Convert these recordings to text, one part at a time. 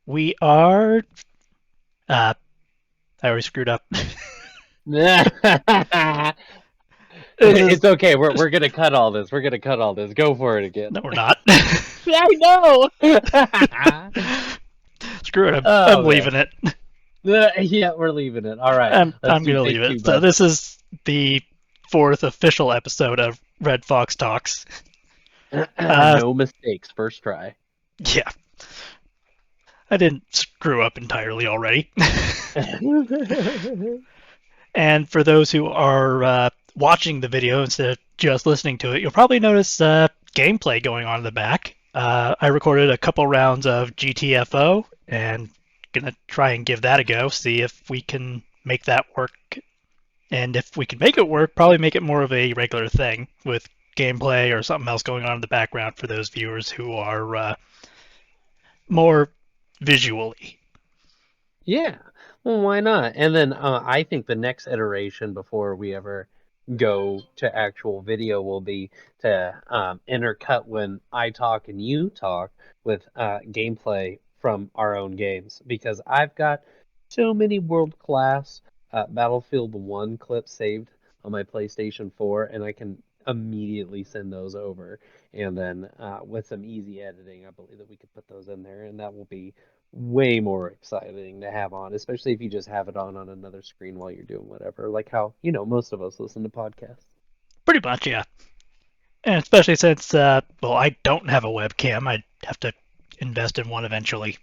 We are. I already screwed up. This is. It's okay. We're gonna cut all this. We're gonna cut all this. Go for it again. No, we're not. I know. Screw it. I'm Oh man. leaving it. Yeah, we're leaving it. All right. Let's I'm do gonna leave take it. two, So bud. this is the fourth official episode of Red Fox Talks. Uh, No mistakes. First try. yeah, I didn't screw up entirely already. And for those who are watching the video instead of just listening to it, you'll probably notice gameplay going on in the back. I recorded a couple rounds of GTFO and gonna try and give that a go, see if we can make that work. And if we can make it work, probably make it more of a regular thing with gameplay or something else going on in the background for those viewers who are more visually. Yeah. Well, why not? And then I think the next iteration before we ever go to actual video will be to intercut when I talk and you talk with gameplay from our own games because I've got so many world class Battlefield 1 clips saved on my PlayStation 4 and I can immediately send those over. And then with some easy editing, I believe that we could put those in there and that will be way more exciting to have on, especially if you just have it on another screen while you're doing whatever, like how, most of us listen to podcasts. Pretty much, yeah. And especially since, well, I don't have a webcam, I'd have to invest in one eventually.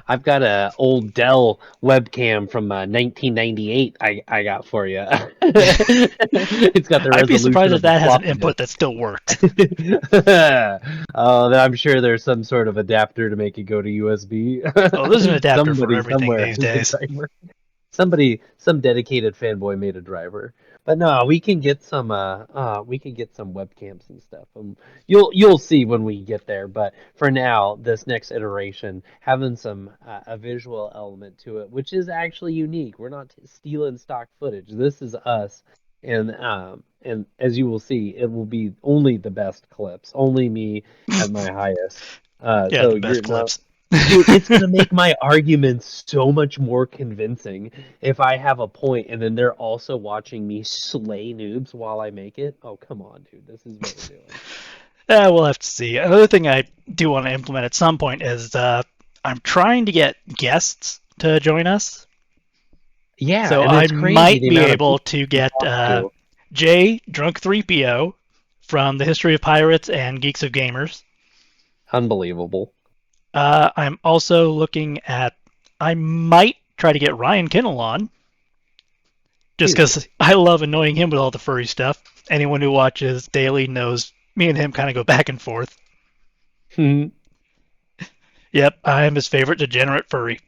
I've got a old Dell webcam from 1998 I got for you. It's got the I'd be surprised resolution if of a that has an floppy input disk. that still worked. Oh, I'm sure there's some sort of adapter to make it go to USB. Oh, there's an adapter for Somebody everything somewhere these has a days. driver. Some dedicated fanboy made a driver. But no, we can get some webcams and stuff. You'll see when we get there. But for now, this next iteration having some a visual element to it, which is actually unique. We're not stealing stock footage. This is us, and as you will see, it will be only the best clips, only me at my highest. Yeah, So the you're best not. clips. Dude, it's gonna make my arguments so much more convincing if I have a point and then they're also watching me slay noobs while I make it. Oh, come on, dude. This is what we're doing. We'll have to see. Another thing I do want to implement at some point is I'm trying to get guests to join us. Yeah, So and I it's crazy might the be amount of able people to you get talk to. Jay Drunk 3PO from the History of Pirates and Geeks of Gamers. Unbelievable. I'm also looking at. I might try to get Ryan Kinnell on, just Dude. because I love annoying him with all the furry stuff. Anyone who watches Daily knows me and him kind of go back and forth. Yep, I am his favorite degenerate furry.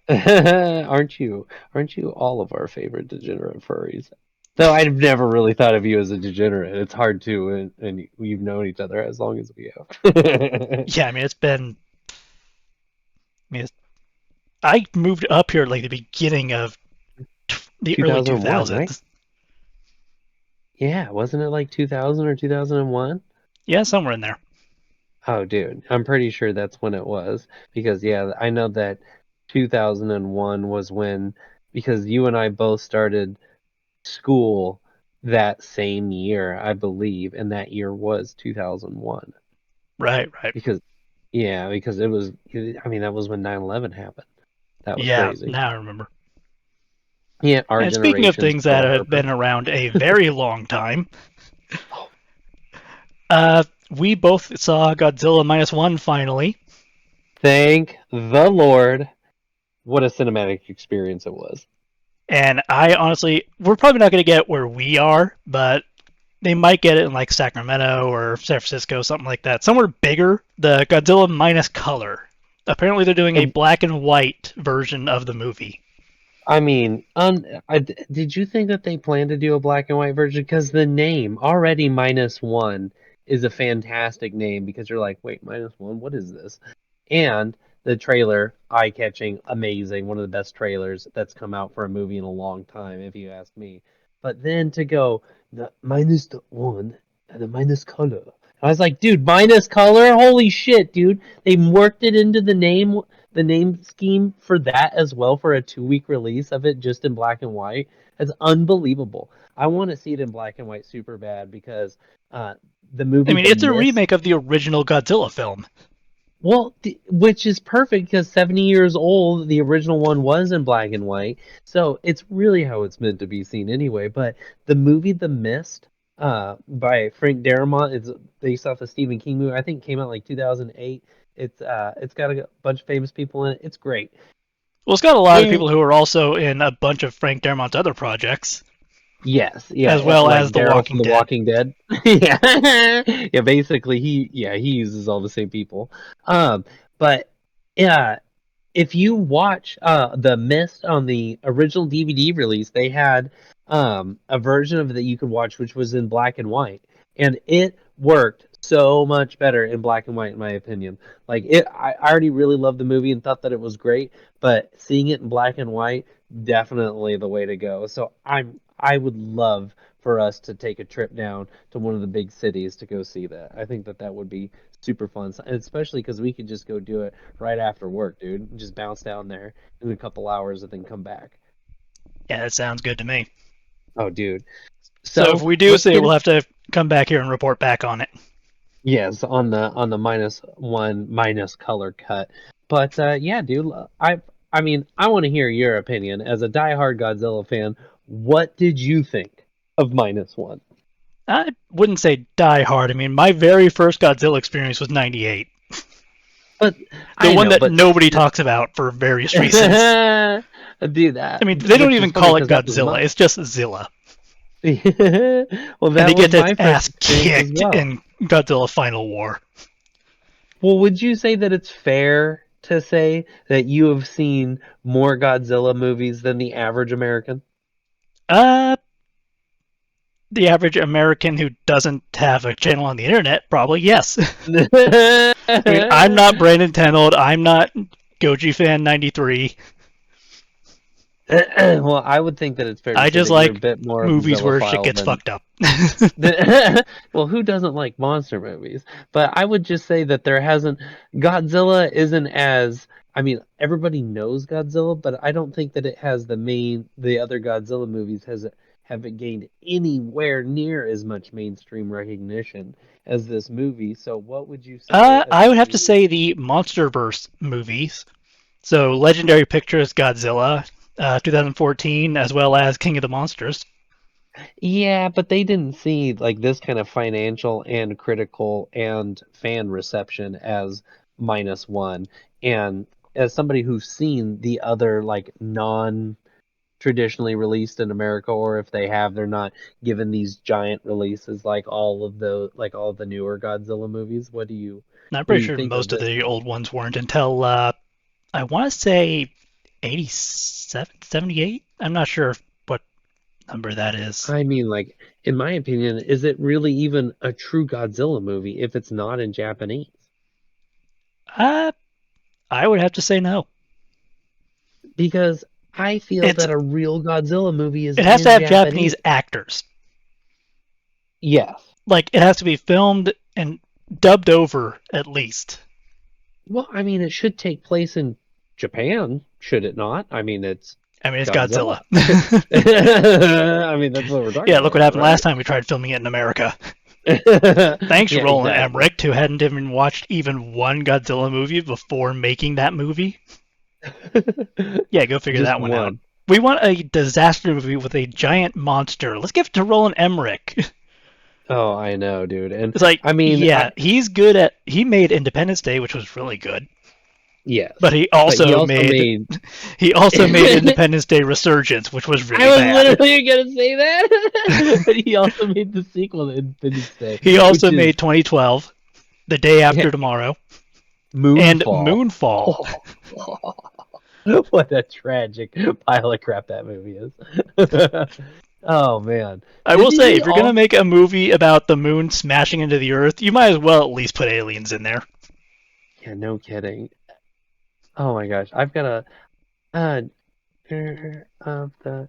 Aren't you? Aren't you all of our favorite degenerate furries? Though I've never really thought of you as a degenerate. It's hard to, and we've known each other as long as we have. Yeah, I mean it's been. I moved up here like the beginning of the early 2001, right? 2000s. Yeah, wasn't it like 2000 or 2001? Yeah, somewhere in there. Oh, dude, I'm pretty sure that's when it was because yeah, I know that 2001 was when because you and I both started school that same year, I believe, and that year was 2001 Right, right. because yeah, because it was I mean that was when 9/11 happened. That was Yeah, crazy. now I remember. Yeah, our And speaking of generation's things that Pearl have Harbor. been around a very long time, Oh, we both saw Godzilla Minus One finally, thank the Lord. What a cinematic experience it was. and I honestly, we're probably not going to get where we are, but they might get it in like Sacramento or San Francisco, something like that. Somewhere bigger, the Godzilla Minus Color. Apparently, they're doing a black and white version of the movie. I mean, did you think that they planned to do a black and white version? Because the name already -1 is a fantastic name because you're like, wait, -1, what is this? And the trailer, eye-catching, amazing, one of the best trailers that's come out for a movie in a long time, if you ask me. But then to go the -1 and the minus color I was like, dude, minus color? Holy shit, dude. They worked it into the name scheme for that as well for a 2 week release of it just in black and white. It's unbelievable. I want to see it in black and white super bad because uh, the I movie mean, The it's a Mist, remake of the original Godzilla film. well, which is perfect because 70 years old, the original one was in black and white. So it's really how it's meant to be seen anyway. But the movie The Mist by Frank Darabont is based off a Stephen King movie. I think it came out like 2008. It's got a bunch of famous people in it. It's great. Well, it's got a lot of And people who are also in a bunch of Frank Daramont's other projects, yes, as yeah, well like as The Daryl from Walking The Dead. Walking Dead. Yeah, yeah. Basically, he uses all the same people. But yeah, if you watch The Mist on the original DVD release, they had a version of it that you could watch, which was in black and white, and it worked so much better in black and white, in my opinion. Like I already really loved the movie and thought that it was great, but seeing it in black and white, definitely the way to go. So I would love for us to take a trip down to one of the big cities to go see that. I think that that would be super fun, especially because we could just go do it right after work, dude. Just bounce down there in a couple hours and then come back. Yeah, that sounds good to me. Oh, dude. So if So we do let's see it, get we'll it. have to come back here and report back on it. Yes, on the -1 minus color cut. But yeah, dude. I mean, I want to hear your opinion as a diehard Godzilla fan. What did you think of -1? I wouldn't say die hard. I mean, my very first Godzilla experience was '98. But The I one know, that but nobody talks about for various reasons. do that, I mean, they don't which is even funny call it because that was Godzilla, it's just Zilla. well, And he that was gets its my first ass experience as kicked well. in Godzilla Final War. Well, would you say that it's fair to say that you have seen more Godzilla movies than the average American? Uh, the average American who doesn't have a channel on the internet, probably yes. I mean, I'm not Brandon Tenold. I'm not Goji Fan 93. Well, I would think that it's fair to I say just that you're a like bit more of a movies where shit Zillaphile gets than. fucked up. Well, who doesn't like monster movies? But I would just say that there hasn't. Godzilla isn't as. I mean, everybody knows Godzilla, but I don't think that it has the other Godzilla movies haven't gained anywhere near as much mainstream recognition as this movie. So, what would you say as I would have to maybe? say the MonsterVerse movies. So, Legendary Pictures Godzilla, 2014, as well as King of the Monsters. Yeah, but they didn't see like this kind of financial and critical and fan reception as -1. And as somebody who's seen the other like non traditionally released in America, or if they have, they're not given these giant releases like all of the newer Godzilla movies. And I'm What do pretty you sure think of most of this the one? old ones weren't until, I want to say 87, 78? I'm not sure what number that is. I mean, like, in my opinion, is it really even a true Godzilla movie if it's not in Japanese? Uh, I would have to say no. Because I feel It's that a real Godzilla movie is It has to in have Japanese Japanese. actors. Yes. Like, it has to be filmed and dubbed over at least. Well, I mean, it should take place in Japan, should it not? I mean, it's I mean, it's Godzilla. Godzilla. I mean, that's what we're talking Yeah, look what about, happened right? last time we tried filming it in America. Thanks, Yeah, Roland exactly. Emmerich, who hadn't even watched even one Godzilla movie before making that movie. Yeah, go figure Just that one out. one. We want a disaster movie with a giant monster. Let's give it to Roland Emmerich. Oh, I know, dude. And It's like, I mean, yeah, he made Independence Day, which was really good. yes, But but he also made. he also made Independence Day Resurgence, which was I really was bad. literally gonna say that. But he also made the sequel to Independence Day, He which also is made 2012, The Day After Tomorrow, and Moonfall. Moonfall. What a tragic pile of crap that movie is. Oh man. I will Didn't say, he if you're gonna all make a movie about the moon smashing into the Earth, you might as well at least put aliens in there. Yeah, no kidding. Oh my gosh. I've got a uh of the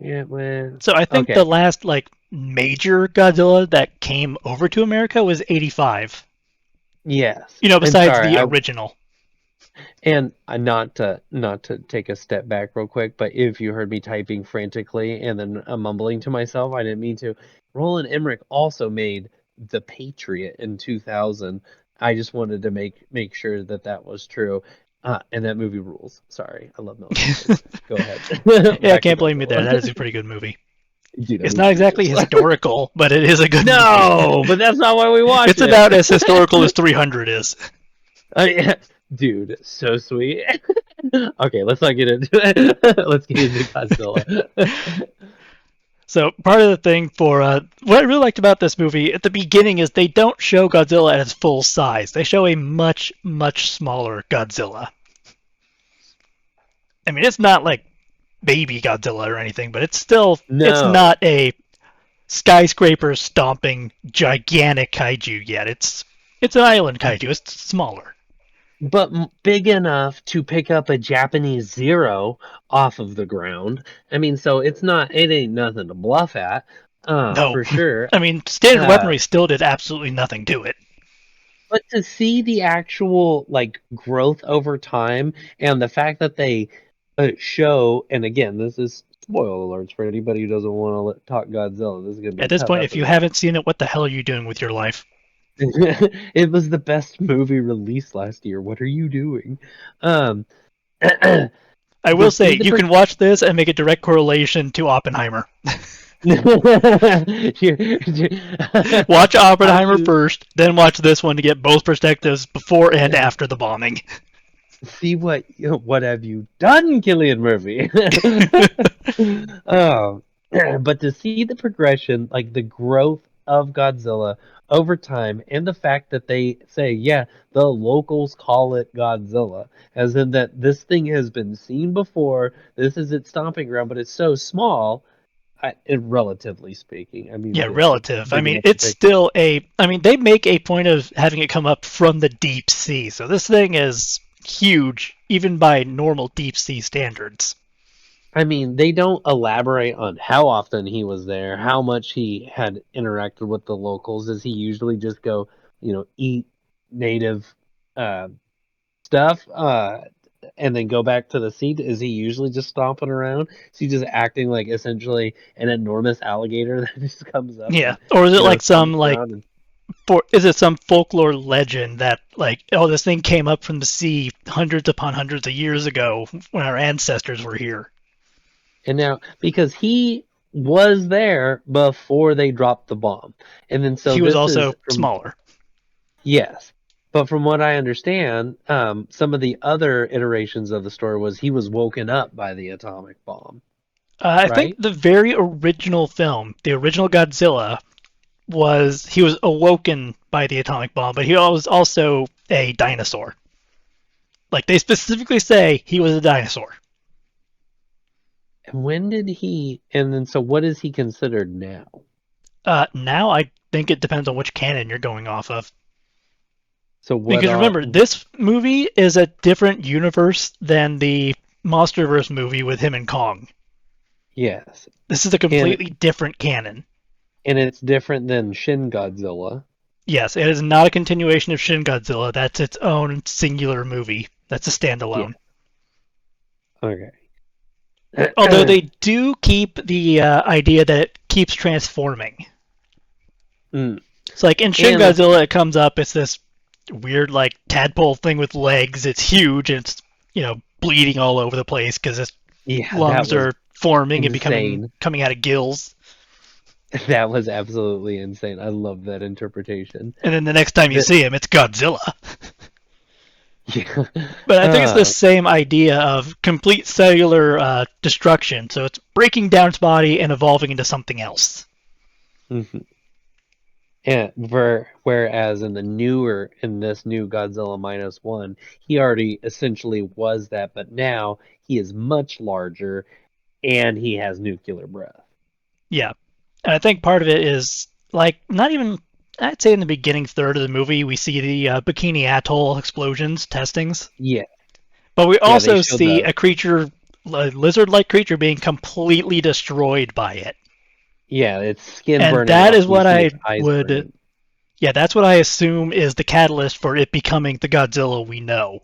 it was So I think the okay. last like major Godzilla that came over to America was 85. Yes. You know, And besides sorry, the I original. and not to take a step back real quick, but if you heard me typing frantically and then mumbling to myself, I didn't mean to. Roland Emmerich also made The Patriot in 2000. I just wanted to make sure that that was true. And that movie rules. Sorry, I love military movies. Go ahead. Yeah, I Back to can't blame you there. Godzilla. That is a pretty good movie. Dude, that It's not movie's exactly genius. historical, but it is a good movie. No, but that's not why we watch It's it. about as historical as 300 is. Yeah. Dude, so sweet. Okay, let's not get into it. Let's get into Godzilla. So part of the thing for what I really liked about this movie at the beginning is they don't show Godzilla at its full size. They show a much, much smaller Godzilla. I mean, it's not like baby Godzilla or anything, but it's No, not a skyscraper stomping gigantic kaiju yet. It's an island kaiju. It's smaller. but big enough to pick up a Japanese Zero off of the ground. I mean, so it ain't nothing to bluff at, No, for sure. I mean standard Uh, weaponry still did absolutely nothing to it. but to see the actual like growth over time and the fact that they show, and again, this is spoiler alerts for anybody who doesn't want to talk Godzilla. This is gonna be At a this tough point, if you episode. haven't seen it, what the hell are you doing with your life? It was the best movie released last year. What are you doing? Um, to I will say see the you can watch this and make a direct correlation to Oppenheimer. Watch how Oppenheimer to first, then watch this one to get both perspectives before and after the bombing. see what have you done, Killian Murphy? Oh, but to see the progression, like the growth of Godzilla over time, and the fact that they say, yeah, the locals call it Godzilla, as in that this thing has been seen before, this is its stomping ground, but it's so small, relatively speaking. I mean, Yeah, big, but relative. I big mean, enough to it's pick. still a. I mean, they make a point of having it come up from the deep sea, so this thing is huge, even by normal deep sea standards. I mean, they don't elaborate on how often he was there, how much he had interacted with the locals. Does he usually just go, eat native uh, stuff, and then go back to the seat? Is he usually just stomping around? Is he just acting like essentially an enormous alligator that just comes up Yeah, and, or is it like some stomps like around? And, is it some folklore legend that like this thing came up from the sea hundreds upon hundreds of years ago when our ancestors were here? and now, because he was there before they dropped the bomb. And then so He was this is also from. smaller. Yes. But from what I understand, some of the other iterations of the story was he was woken up by the atomic bomb, I think right? the very original film, the original Godzilla, was he was awoken by the atomic bomb, but he was also a dinosaur. Like they specifically say he was a dinosaur. And when did he, and then so what is he considered now? Now I think it depends on which canon you're going off of. So what Because are, remember, this movie is a different universe than the MonsterVerse movie with him and Kong. yes. This is a And completely different canon. and it's different than Shin Godzilla. Yes, it is not a continuation of Shin Godzilla. That's its own singular movie. That's a Yeah. standalone. Okay. Although they do keep the idea that it keeps transforming. Mm. So, like in Shin And the Godzilla, it comes up. It's this weird, like tadpole thing with legs. It's huge and it's bleeding all over the place because its yeah, that lungs was are forming and becoming insane. coming out of gills. That was absolutely insane. I love that interpretation. And then the next time you The see him, it's Godzilla. yeah. But I think it's the Uh, same idea of complete cellular destruction. So it's breaking down its body and evolving into something else. mhm. And whereas in this new Godzilla Minus One, he already essentially was that, but now he is much larger and he has nuclear breath. Yeah. And I think part of it is, like, not even, I'd say in the beginning third of the movie, we see the Bikini Atoll explosions, testings. Yeah, But we yeah, they also showed see the a creature, a lizard like creature, being completely destroyed by it. Yeah, it's skin And burning that off, is and you what see I its eyes would, burning. yeah, that's what I assume is the catalyst for it becoming the Godzilla we know,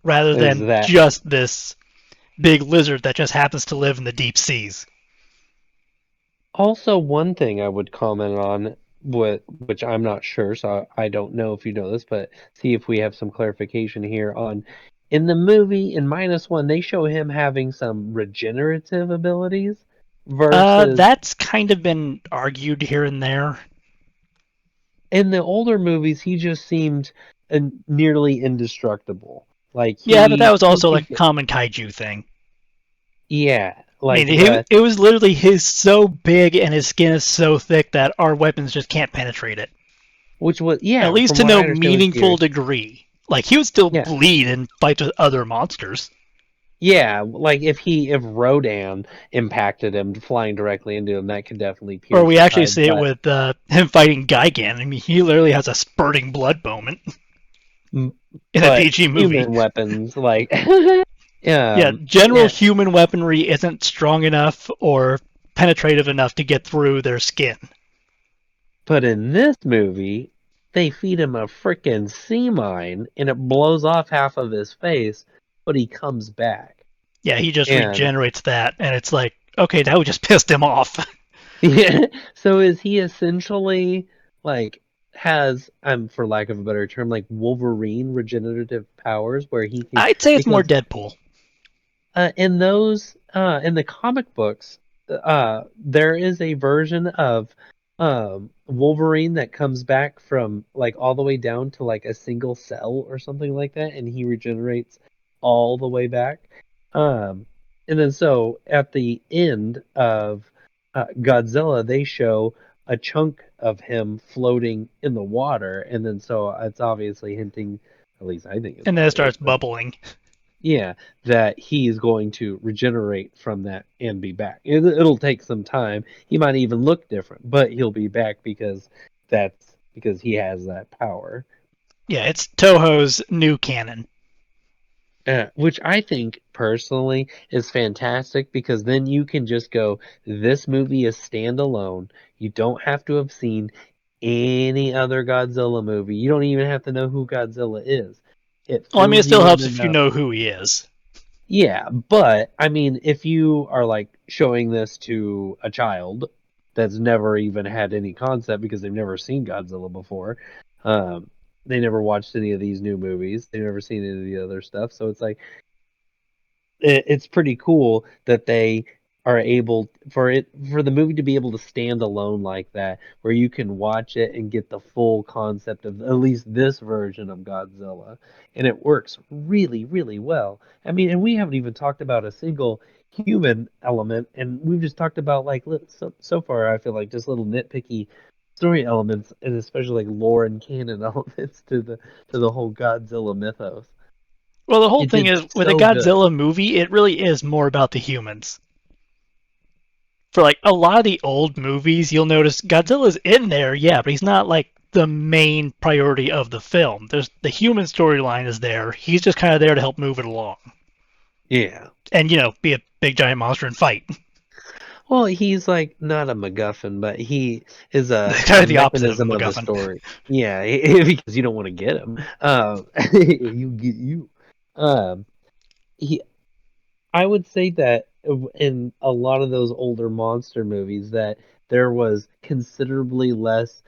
rather Is than that just this big lizard that just happens to live in the deep seas. also one thing I would comment on, which I'm not sure, so I don't know if you know this, but see if we have some clarification here on. In the movie, in -1, they show him having some regenerative abilities versus That's kind of been argued here and there. in the older movies, he just seemed nearly indestructible. Like Yeah, but that was he also like could a get, common kaiju thing. yeah, I mean, like the it was literally he's so big and his skin is so thick that our weapons just can't penetrate it. which was At yeah, least from to what no I understand was meaningful geared. degree. Like he would still Yeah, bleed and fight with other monsters. yeah, like if Rodan impacted him flying directly into him, that could definitely Or pierce we his actually hide. see it But with him fighting Gigan. I mean, he literally has a spurting blood moment in a but PG movie. human weapons, like Yeah, um, general yeah, human weaponry isn't strong enough or penetrative enough to get through their skin. but in this movie, they feed him a freaking sea mine, and it blows off half of his face, but he comes back. Yeah, he just And regenerates that, and it's like, okay, that would just pissed him off. yeah, so is he essentially like has for lack of a better term, like Wolverine regenerative powers where he can I'd say it's more because Deadpool. in those in the comic books there is a version of Wolverine that comes back from like all the way down to like a single cell or something like that, and he regenerates all the way back. um and then so at the end of Godzilla, they show a chunk of him floating in the water, and then so it's obviously hinting, at least I think And it's then it obvious, starts that bubbling. yeah, that he is going to regenerate from that and be back. It'll take some time. He might even look different, but he'll be back because he has that power. Yeah, it's Toho's new canon. Which I think personally is fantastic because then you can just go, this movie is standalone. You don't have to have seen any other Godzilla movie. You don't even have to know who Godzilla is. It Well, I mean, it fills still you in helps if you enough. know who he is. Yeah, but I mean, if you are like showing this to a child that's never even had any concept because they've never seen Godzilla before, um, they never watched any of these new movies, they've never seen any of the other stuff, so it's like it's pretty cool that they are able for the movie to be able to stand alone like that, where you can watch it and get the full concept of at least this version of Godzilla, and it works really, really well. I mean, and we haven't even talked about a single human element, and we've just talked about like so far. I feel like just little nitpicky story elements, and especially like lore and canon elements to the whole Godzilla mythos. Well, the whole It thing did is, with a so good. Godzilla movie, it really is more about the humans. For like a lot of the old movies, you'll notice Godzilla's in there, yeah, but he's not like the main priority of the film. There's the human storyline is there. He's just kind of there to help move it along, Yeah. and be a big giant monster and fight. Well, he's like not a MacGuffin, but he is Kind a of the opposite of a mechanism of the MacGuffin. story. Yeah, because you don't want to get him. You get you. Um, he. I would say that in a lot of those older monster movies, that there was considerably less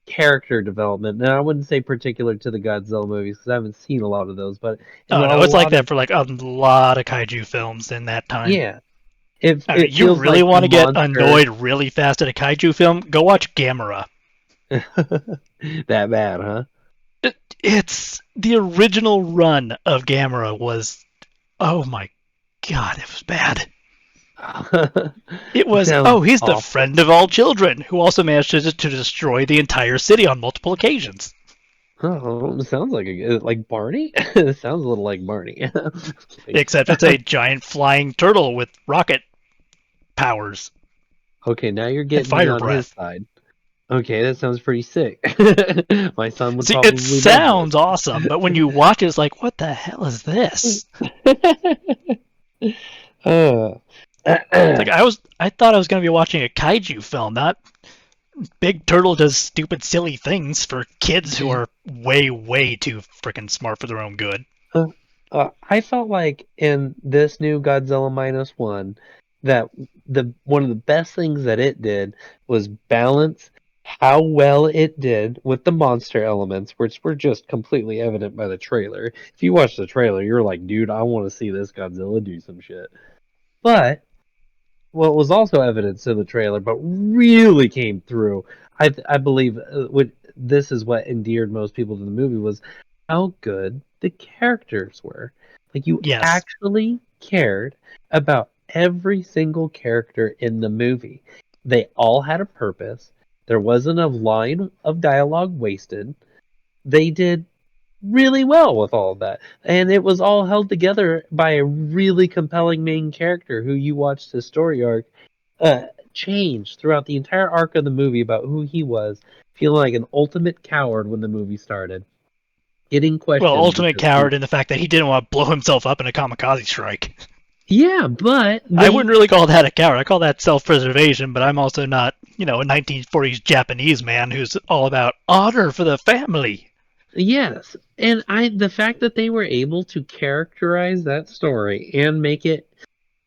character development. Now, I wouldn't say particular to the Godzilla movies because I haven't seen a lot of those, but in Oh a no, it's like lot that of for like a lot of kaiju films in that time. yeah, it I mean, it you feels really like the want to get monster annoyed really fast at a kaiju film? Go watch Gamera. that bad, huh? It's the original run of Gamera was, oh my god, it was bad. It It was, oh, sounds he's the awful. friend of all children who also managed to destroy the entire city on multiple occasions. Oh, it sounds like Barney. It sounds a little like Barney. Just kidding. Except it's a giant flying turtle with rocket powers Okay, now you're and getting me fire on his breath. side. Okay, that sounds pretty sick. My son would See, it probably love sounds this. awesome, but when you watch it, it's like, what the hell is this? uh, It's like I thought I was gonna be watching a kaiju film, not Big Turtle does stupid, silly things for kids who are way, way too freaking smart for their own good. Uh, I felt like in this new Godzilla Minus One that the one of the best things that it did was balance how well it did with the monster elements, which were just completely evident by the trailer. If you watch the trailer, you're like, dude, I want to see this Godzilla do some shit. But what was also evidence in the trailer, but really came through, I believe, this is what endeared most people to the movie was how good the characters were. Like you Yes. actually cared about every single character in the movie. They all had a purpose. There wasn't a line of dialogue wasted. They did really well with all of that. And it was all held together by a really compelling main character who you watched his story arc uh, change throughout the entire arc of the movie about who he was, feeling like an ultimate coward when the movie started, getting Well, questioned ultimate because he, coward in the fact that he didn't want to blow himself up in a kamikaze strike. yeah, but I they, wouldn't really call that a coward. I call that self-preservation, but I'm also not, a 1940s Japanese man who's all about honor for the family. yes, and the fact that they were able to characterize that story and make it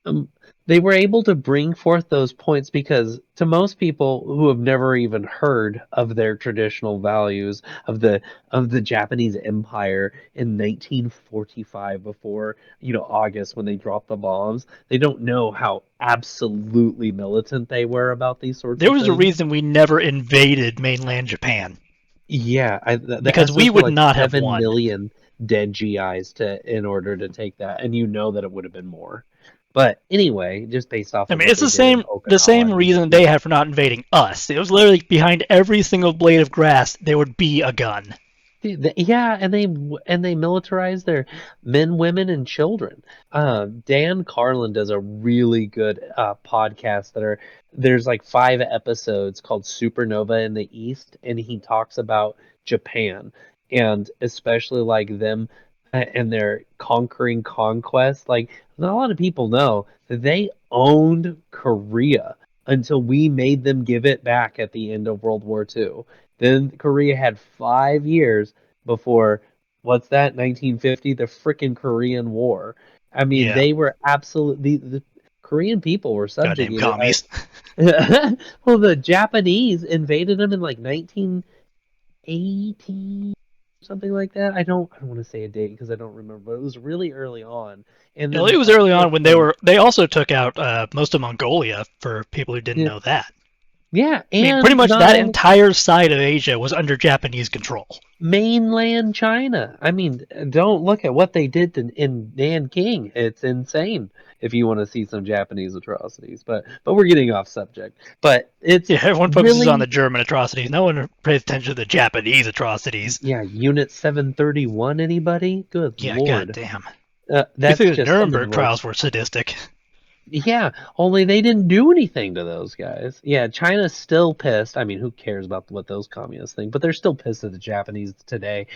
um, they were able to bring forth those points because to most people who have never even heard of their traditional values of the Japanese Empire in 1945 before August when they dropped the bombs, they don't know how absolutely militant they were about these sorts There of was a things. reason we never invaded mainland Japan, Yeah, the because we estimates were would like not have 7 won. million dead GIs to in order to take that, and you know that it would have been more. But anyway, just based off I of mean, what it's they the did in same Okinawa and reason they yeah, had for not invading us. It was literally behind every single blade of grass there would be a gun. yeah, and they militarize their men, women, and children. Dan Carlin does a really good podcast there's like 5 episodes called Supernova in the East, and he talks about Japan and especially like them and their conquering conquest. Like not a lot of people know that they owned Korea until we made them give it back at the end of World War II. Then Korea had 5 years before what's that 1950 the frickin' Korean War. I mean Yeah, they were absolutely the Korean people were goddamn subjugated. commies. Well, the Japanese invaded them in like 1918 something like that. I don't want to say a date because I don't remember, but it was really early on. And then It the was early uproar on when from they also took out most of Mongolia for people who didn't yeah, know that. yeah, I mean, pretty and much not that only entire side of Asia was under Japanese control. mainland China. I mean, don't look at what they did in Nanking. It's insane if you want to see some Japanese atrocities. But we're getting off subject. But it's Yeah, everyone focuses on the really German atrocities. No one pays attention to the Japanese atrocities. yeah, Unit 731 anybody? Good Yeah, Lord. goddamn. You That's think the just some of the Nuremberg most trials were sadistic? yeah, only they didn't do anything to those guys. Yeah, China's still pissed. I mean, who cares about what those communists think? But they're still pissed at the Japanese today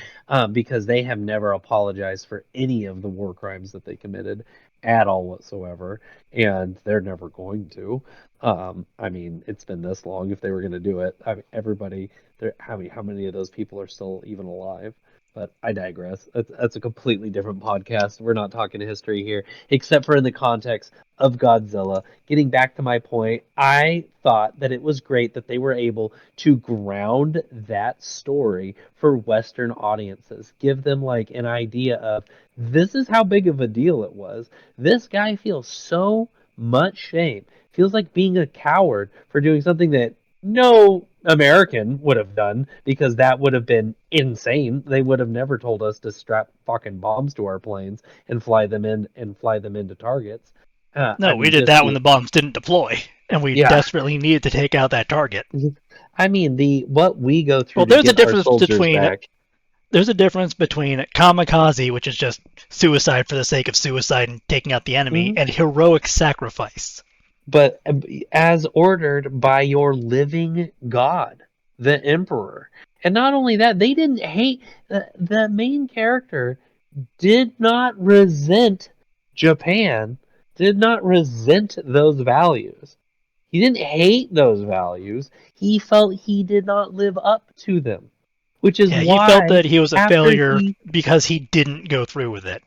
because they have never apologized for any of the war crimes that they committed at all whatsoever, and they're never going to. I mean, it's been this long. If they were going to do it, I mean, everybody, how many of those people are still even alive? But I digress. That's a completely different podcast. We're not talking history here, except for in the context of Godzilla. Getting back to my point, I thought that it was great that they were able to ground that story for Western audiences, give them like an idea of this is how big of a deal it was. This guy feels so much shame, feels like being a coward for doing something that no American would have done because that would have been insane. They would have never told us to strap fucking bombs to our planes and fly them into targets. I No, we mean, did just that when the the bombs didn't deploy, and we yeah. desperately needed to take out that target. I mean, the what we go Well, through to get our soldiers back. there's a difference between kamikaze, which is just suicide for the sake of suicide and taking out the enemy, Mhm. and heroic sacrifice. But as ordered by your living God, the Emperor. And not only that, they didn't hate the main character did not resent Japan did not resent those values. He didn't hate those values. He felt he did not live up to them, which is Yeah, he felt why that he was a after failure he because he didn't go through with it.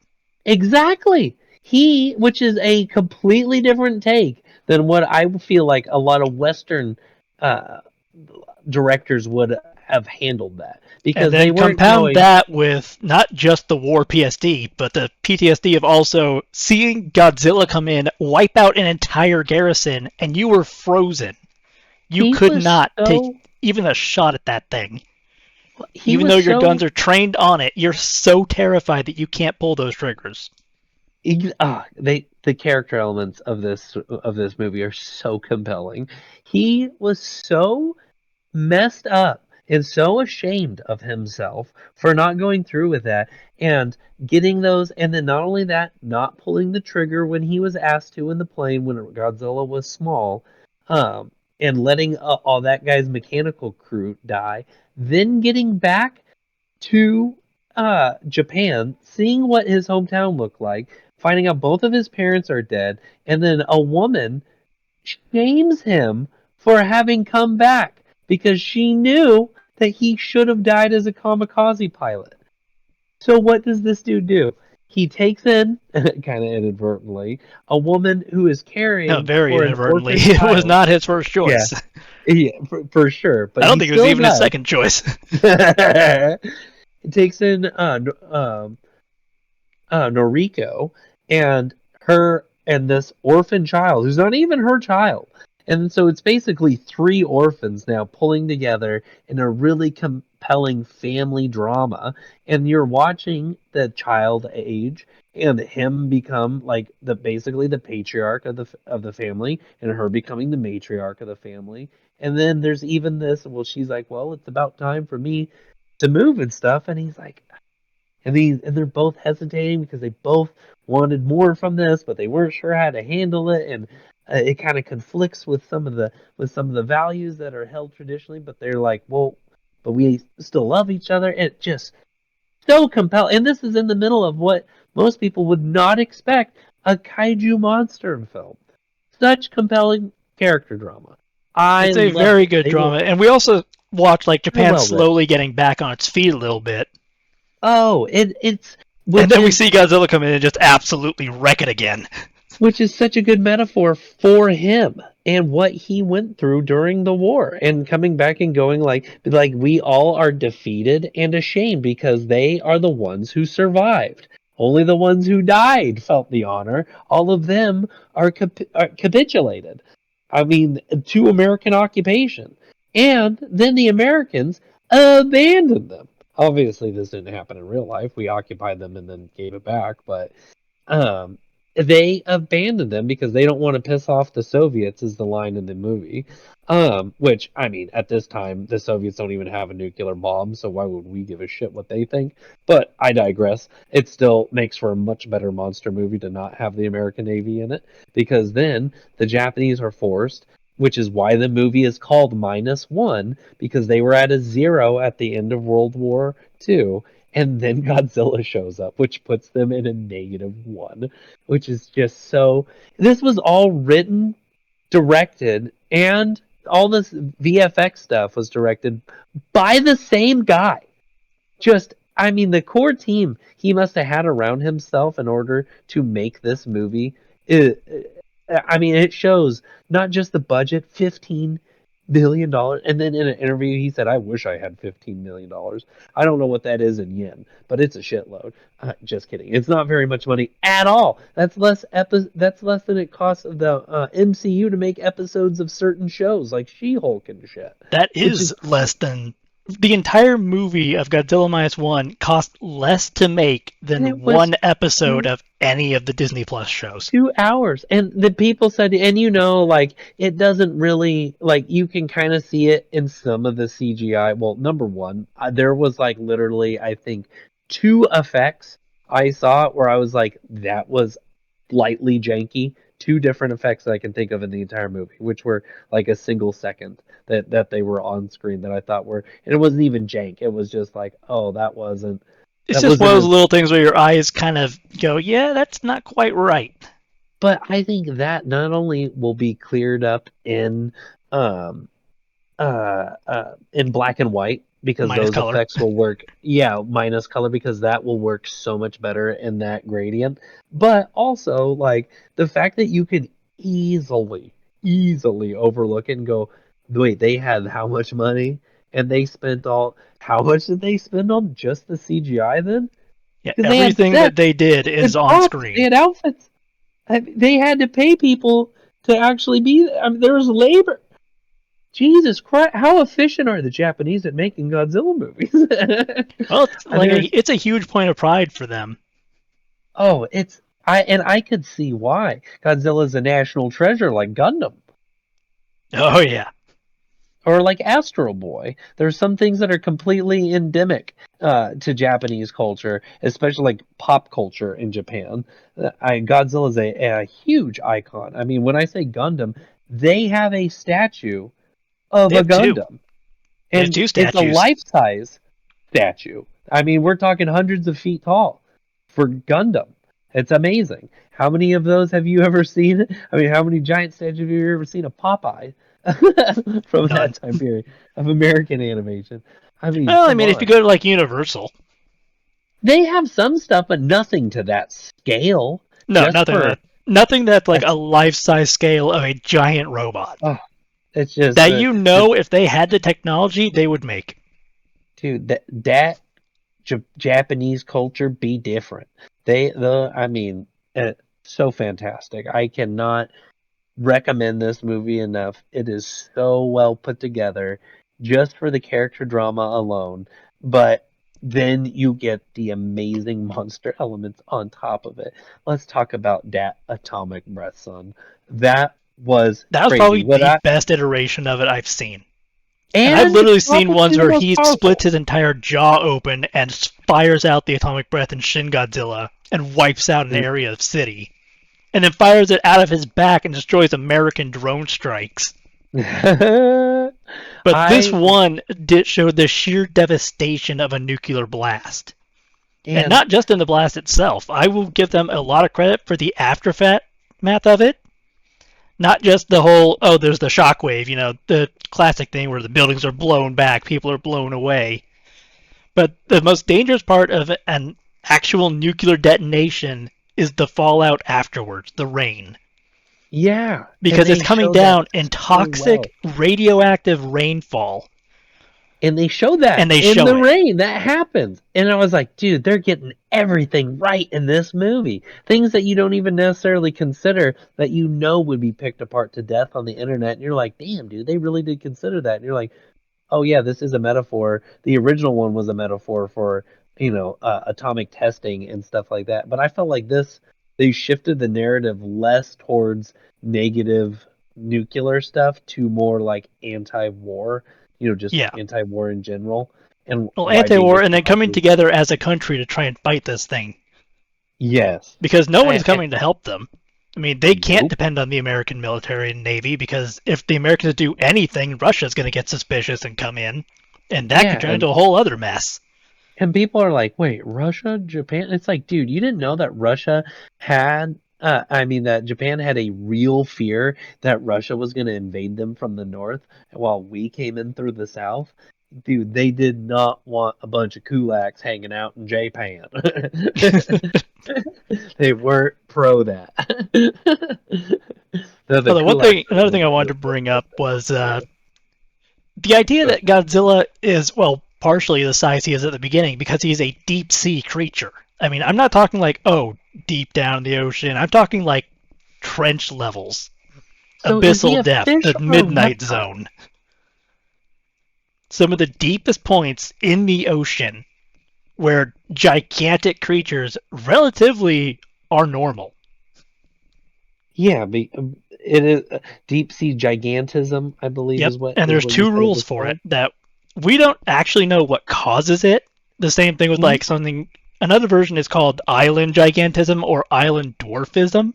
exactly he, which is a completely different take than what I feel like a lot of Western uh, directors would have handled that And because they then weren't compound going. that with not just the war PSD, but the PTSD of also seeing Godzilla come in, wipe out an entire garrison, and you were frozen. You He could was not take so even a shot at that thing. he Even was though your guns so are trained on it, you're so terrified that you can't pull those triggers. the character elements of this movie are so compelling. He was so messed up and so ashamed of himself for not going through with that and getting those, and then not only that, not pulling the trigger when he was asked to in the plane when Godzilla was small, um and letting all that guy's mechanical crew die, then getting back to Japan, seeing what his hometown looked like, finding out both of his parents are dead, and then a woman shames him for having come back because she knew that he should have died as a kamikaze pilot. So what does this dude do? He takes in, kind of inadvertently, a woman who is No, caring very for an inadvertently. orphan It was child. not his first Yeah, choice. yeah, for sure. I But don't he think it was still even his does. second choice. He takes in Noriko and her and this orphan child who's not even her child. And so it's basically three orphans now pulling together in a really compelling family drama. And you're watching the child age and him become like the basically the patriarch of the family and her becoming the matriarch of the family. And then there's even this, well, she's like, well, it's about time for me to move and stuff. And he's like, and they're both hesitating because they both wanted more from this, but they weren't sure how to handle it, and it kind of conflicts with some of the values that are held traditionally. But they're like, well, but we still love each other. It just so compelling, and this is in the middle of what most people would not expect a kaiju monster film. Such compelling character drama. I It's a loved very it. good drama, and we also watch like They're Japan well written. slowly getting back on its feet a little bit, Oh, it's and which then we is see Godzilla come in and just absolutely wreck it again. which is such a good metaphor for him and what he went through during the war and coming back and going like we all are defeated and ashamed because they are the ones who survived. Only the ones who died felt the honor. All of them are capitulated. I mean, to American occupation. And then the Americans abandoned them. Obviously, this didn't happen in real life. We occupied them and then gave it back, but um, they abandoned them because they don't want to piss off the Soviets, is the line in the movie. Which, I mean, at this time, the Soviets don't even have a nuclear bomb, so why would we give a shit what they think? But I digress. It still makes for a much better monster movie to not have the American Navy in it, because then the Japanese are forced, which is why the movie is called -1, because they were at a zero at the end of World War II, and then Godzilla shows up, which puts them in a -1, which is just so. This was all written, directed, and all this VFX stuff was directed by the same guy. Just, I mean, the core team he must have had around himself in order to make this movie. I mean, it shows not just the budget, $15 billion, and then in an interview he said, "I wish I had $15 million." I don't know what that is in yen, but it's a shitload. Just kidding. It's not very much money at all. That's less than it costs of the MCU to make episodes of certain shows like She-Hulk and shit, That which is is less than the entire movie of Godzilla Minus One cost less to make and than it was one episode two of any of the Disney Plus shows. 2 hours. And the people said, and like it doesn't really, like, you can kind of see it in some of the CGI. Well, number one, there was like literally, I think, two effects I saw where I was like, that was lightly janky. Two different effects that I can think of in the entire movie, which were like a single second that they were on screen that I thought were, and it wasn't even jank. It was just like, oh, It's that just one wasn't of those as little things where your eyes kind of go, yeah, that's not quite right. But I think that not only will be cleared up um in black and white because Minus those color. effects will work, yeah, minus color because that will work so much better in that gradient. But also like the fact that you could easily overlook it and go, wait, they had how much money and they spent all how much did they spend on just the CGI then? Yeah, Because they had everything that sets they did is and on props, they screen. had outfits. They had to pay people to actually be there. I mean, there was labor. Jesus Christ, how efficient are the Japanese at making Godzilla movies? Well, it's And like there's it's a huge point of pride for them. it's I could see why Godzilla's a national treasure like Gundam Oh yeah. or like Astro Boy. There's some things that are completely endemic to Japanese culture, especially like pop culture in Japan. Godzilla is a huge icon. I mean, when I say Gundam, they have a statue of They a have two. Gundam, They have and two it's a statues. life size statue. I mean, we're talking hundreds of feet tall for Gundam. It's amazing. How many of those have you ever seen? I mean, how many giant statues have you ever seen of Popeye from that None. time period of American animation? I mean, Well, I come mean, if you on. go to like Universal, They have some stuff, but nothing to that scale. no, Just for nothing that's like a, a life-size scale of a giant robot oh, it's just that you know if they had the technology they would make. dude, that Japanese culture be different. I mean, so fantastic. I cannot recommend this movie enough. It is so well put together just for the character drama alone, but then you get the amazing monster elements on top of it. Let's talk about that atomic breath, son. That was That was crazy. probably What the I best iteration of it I've seen. And I've and literally seen ones probably the where most he splits powerful. his entire jaw open and fires out the atomic breath in Shin Godzilla and wipes out an area of city. And then fires it out of his back and destroys American drone strikes. But this I one did show the sheer devastation of a nuclear blast. And and not just in the blast itself. I will give them a lot of credit for the aftermath of it. Not just the whole, oh, there's the shockwave, the classic thing where the buildings are blown back, people are blown away. But the most dangerous part of an actual nuclear detonation is the fallout afterwards, the rain. yeah, and Because it's they coming showed that down in so well. toxic radioactive rainfall. And they show that And they in show the it. rain. That happens. And I was like, dude, they're getting everything right in this movie. Things that you don't even necessarily consider that you know would be picked apart to death on the internet. And you're like, damn, dude, they really did consider that. And you're like, oh, yeah, this is a metaphor. The original one was a metaphor for, atomic testing and stuff like that. But I felt like they shifted the narrative less towards negative nuclear stuff to more like anti-war, just Yeah. anti-war in general and Well, why being anti-war and then coming responsible. together as a country to try and fight this thing. Yes. Because no one's I coming to help them. I mean, they can't nope. depend on the American military and navy because if the Americans do anything, Russia's going to get suspicious and come in, and that could Yeah, turn into a whole other mess. and people are like, wait, Russia, Japan? It's like, dude, you didn't know that Russia had, that Japan had a real fear that Russia was going to invade them from the north while we came in through the south? Dude, they did not want a bunch of kulaks hanging out in Japan. They weren't pro that. The Although kulaks were another really thing I good wanted with to it. bring up was the idea Go that Godzilla is, well, partially the size he is at the beginning because he's a deep sea creature. I mean, I'm not talking like, oh, deep down in the ocean. I'm talking like trench levels, So is he abyssal a depth, fish the or a midnight reptile? zone. Some of the deepest points in the ocean where gigantic creatures relatively are normal. Yeah, it is deep sea gigantism, I believe, Yep. is what And is there's what you two said it rules was for it called. that we don't actually know what causes it. The same thing with Hmm. like something, another version is called island gigantism or island dwarfism.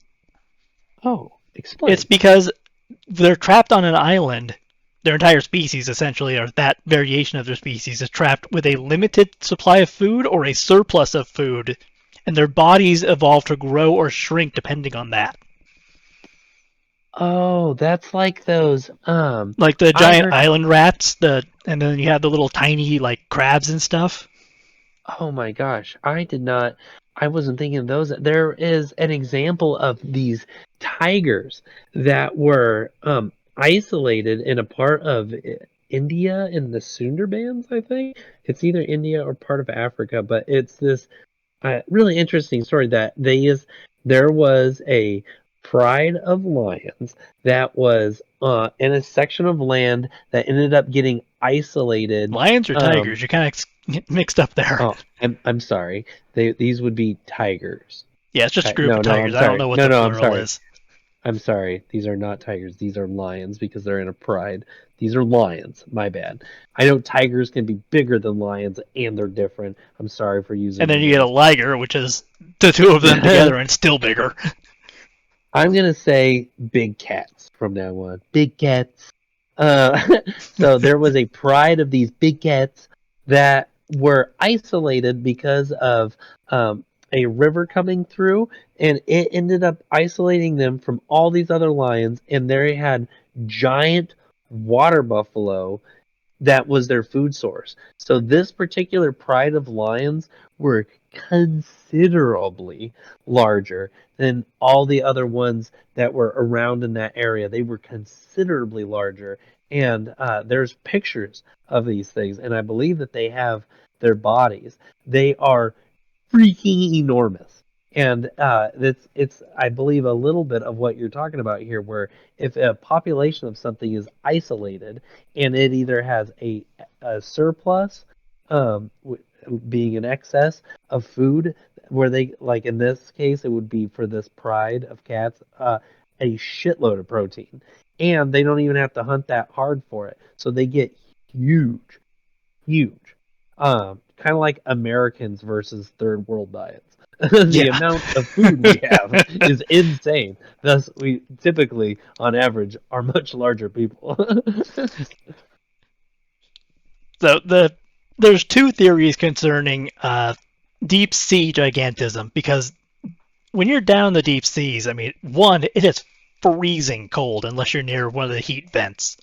Oh, It's explain. because they're trapped on an island. Their entire species, essentially, or that variation of their species, is trapped with a limited supply of food or a surplus of food, and their bodies evolve to grow or shrink depending on that. Oh, that's like those. Like the I giant heard. island rats, and then you have the little tiny like crabs and stuff. Oh my gosh, I did not. I wasn't thinking of those. There is an example of these tigers that were isolated in a part of India in the Sundarbans, I think. It's either India or part of Africa, but it's this really interesting story that there was a pride of lions that was in a section of land that ended up getting isolated. Lions or Um, tigers? You kind of get mixed up there. oh, I'm sorry. These would be tigers. Yeah, it's just a group No, of no, I'm tigers. I don't sorry. know what No, the no, I'm plural sorry. is. I'm sorry. These are not tigers. These are lions because they're in a pride. These are lions. My bad. I know tigers can be bigger than lions and they're different. I'm sorry for And using then you get a names. liger, which is the two of them together and still bigger. I'm gonna say big cats from now on. Big cats. Uh, so there was a pride of these big cats that were isolated because of a river coming through, and it ended up isolating them from all these other lions, and they had giant water buffalo that was their food source. So this particular pride of lions were considerably larger than all the other ones that were around in that area. They were considerably larger, and there's pictures of these things, and I believe that they have their bodies. They are freaking enormous. And it's I believe a little bit of what you're talking about here, where if a population of something is isolated and it either has a surplus, being an excess of food, where they like in this case it would be for this pride of cats, a shitload of protein, and they don't even have to hunt that hard for it, so they get huge, huge. Kind of like Americans versus third world diets. The Yeah. amount of food we have is insane. Thus, we typically, on average, are much larger people. So there's two theories concerning deep sea gigantism because when you're down in the deep seas, I mean, one, it is freezing cold unless you're near one of the heat vents.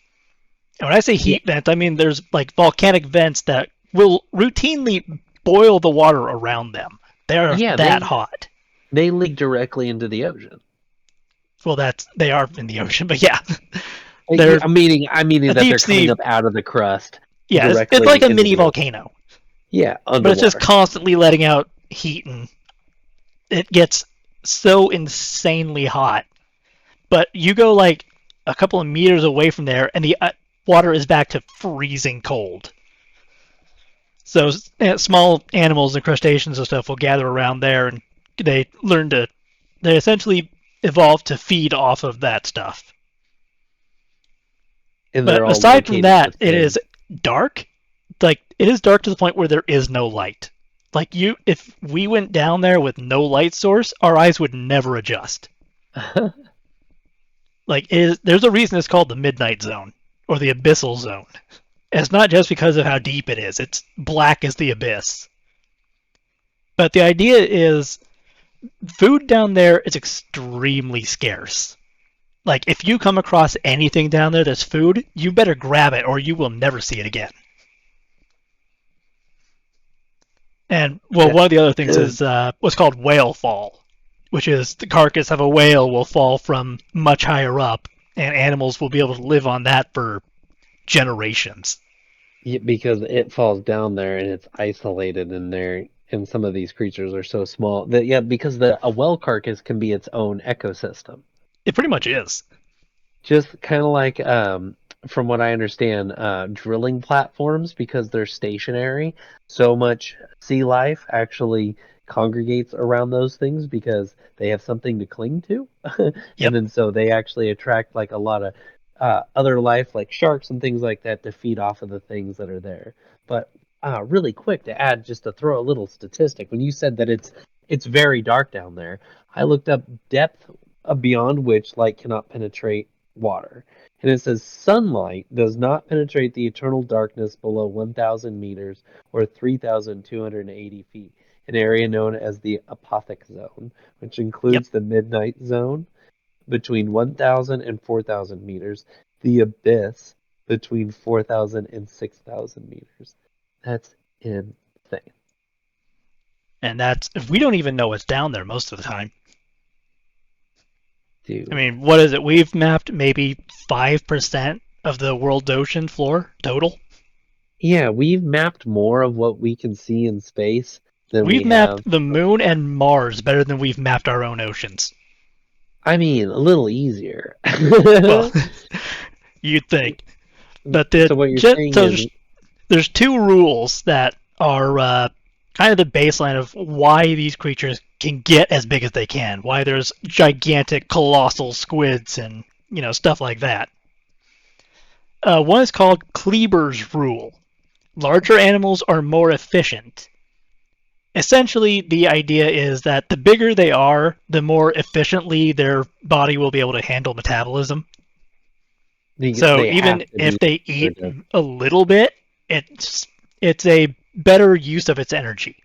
And when I say Yeah, heat vent, I mean there's like volcanic vents that will routinely boil the water around them. They're yeah, that hot. they leak directly into the ocean. Well, they are in the ocean, but yeah, they're I'm meaning a that deep they're coming sea. up out of the crust Yeah, it's like directly a into mini the ocean. volcano, Yeah, but it's just underwater. constantly letting out heat, and it gets so insanely hot. But you go like a couple of meters away from there, and the water is back to freezing cold. So small animals and crustaceans and stuff will gather around there, and they learn to. They essentially evolve to feed off of that stuff. And But they're all aside from located the that, it same. is dark. Like it is dark to the point where there is no light. Like if we went down there with no light source, our eyes would never adjust. Like there's a reason it's called the midnight zone or the abyssal zone. And it's not just because of how deep it is. It's black as the abyss. But the idea is food down there is extremely scarce. Like if you come across anything down there that's food, you better grab it or you will never see it again. And well, Yeah. one of the other things is what's called whale fall, which is the carcass of a whale will fall from much higher up, and animals will be able to live on that for generations. Yeah, because it falls down there and it's isolated in there, and some of these creatures are so small that yeah, because the a well carcass can be its own ecosystem. It pretty much is. Just kind of like from what I understand, drilling platforms, because they're stationary, so much sea life actually congregates around those things because they have something to cling to. And Yep. then so they actually attract like a lot of other life like sharks and things like that to feed off of the things that are there. But really quick to add, just to throw a little statistic, when you said that it's very dark down there, I looked up depth beyond which light cannot penetrate water. And it says sunlight does not penetrate the eternal darkness below 1,000 meters or 3,280 feet, an area known as the apothic zone, which Yep. includes the midnight zone. between 1,000 and 4,000 meters. The abyss between 4,000 and 6,000 meters. That's insane. And that's if we don't even know what's down there most of the time. I Dude. mean, what is it? We've mapped maybe 5% of the world's ocean floor total. Yeah, we've mapped more of what we can see in space than We've we mapped have. the moon and Mars better than we've mapped our own oceans. I mean, a little easier. Well, you'd think. But So what you're saying so is, there's two rules that are kind of the baseline of why these creatures can get as big as they can, why there's gigantic, colossal squids and stuff like that. One is called Kleber's rule. Larger animals are more efficient. Essentially, the idea is that the bigger they are, the more efficiently their body will be able to handle metabolism. So they have even to if be they in eat order a little bit, it's a better use of its energy.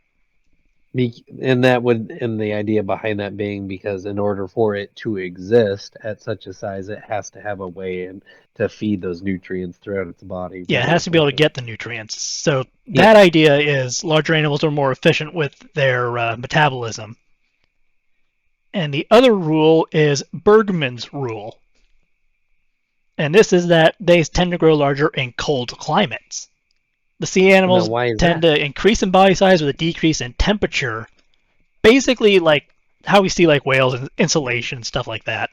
and that would, and the idea behind that being because in order for it to exist at such a size, it has to have a way in to feed those nutrients throughout its body Yeah, it very has to be able to efficiently. get the nutrients. So Yeah. that idea is larger animals are more efficient with their metabolism. And the other rule is Bergman's rule. And this is that they tend to grow larger in cold climates. The sea Now, animals why is tend that? to increase in body size with a decrease in temperature, basically like how we see like whales and insulation, stuff like that.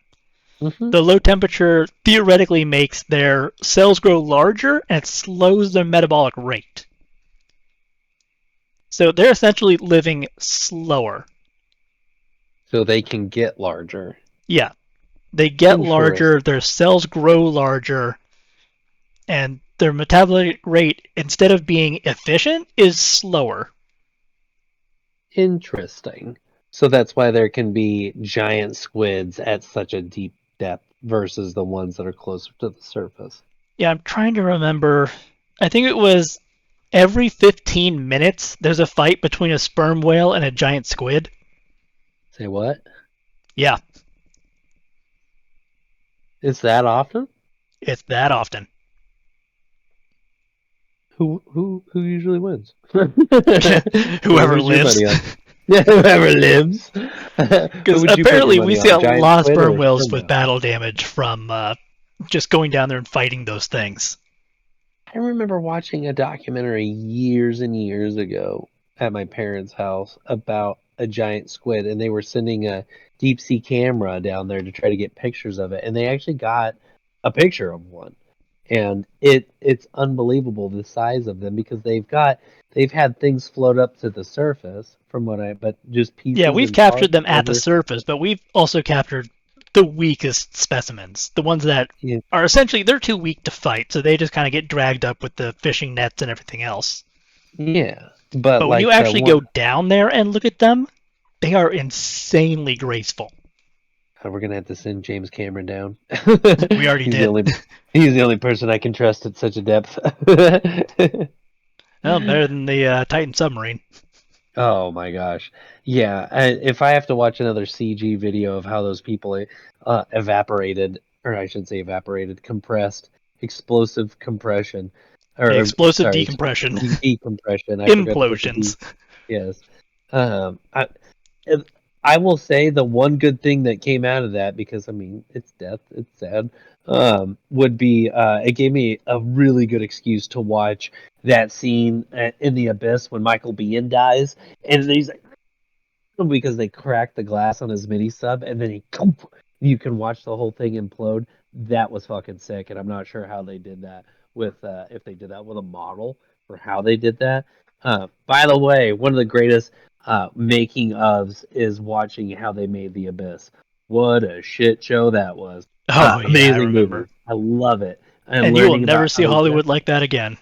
Hmm. The low temperature theoretically makes their cells grow larger and it slows their metabolic rate. So they're essentially living slower. So they can get larger. Yeah, they get larger, Interesting. their cells grow larger, and their metabolic rate, instead of being efficient, is slower. Interesting. So that's why there can be giant squids at such a deep depth versus the ones that are closer to the surface. Yeah, I'm trying to remember. I think it was every 15 minutes there's a fight between a sperm whale and a giant squid. Say what? Yeah, It's that often? it's that often. Who usually wins? Well, Whoever who's your lives. money on? Whoever lives. Who Because would you put your apparently we money see on? a Giant lot of squid sperm or whales sperm with whale? battle damage from just going down there and fighting those things. I remember watching a documentary years and years ago at my parents' house about a giant squid, and they were sending a deep sea camera down there to try to get pictures of it, and they actually got a picture of one. And it's unbelievable the size of them because they've had things float up to the surface from what I but just Yeah, pieces we've and captured parts them at the over. surface, but we've also captured the weakest specimens, the ones that Yeah, are essentially they're too weak to fight, so they just kind of get dragged up with the fishing nets and everything else. yeah, but But when you like the actually go one. down there and look at them, they are insanely graceful. We're gonna have to send James Cameron down. We already He's the did. only he's the only person I can trust at such a depth. Well, better than the Titan submarine. Oh my gosh. Yeah, if I have to watch another CG video of how those people evaporated, or I should say evaporated, compressed, explosive compression, or Explosive sorry, decompression. decompression. I forgot to put the D. Implosions. Yes. Um, I, and I will say the one good thing that came out of that, because I mean it's death, it's sad, would be it gave me a really good excuse to watch that scene in the abyss when Michael Biehn dies, and he's like, because they cracked the glass on his mini sub, and then you can watch the whole thing implode. That was fucking sick, and I'm not sure how they did that with if they did that with a model or how they did that. By the way, one of the greatest making ofs is watching how they made the Abyss. What a shit show that was! Oh yeah, I Amazing remember. movie. I love it. And And you will learning never about see how Hollywood like that again.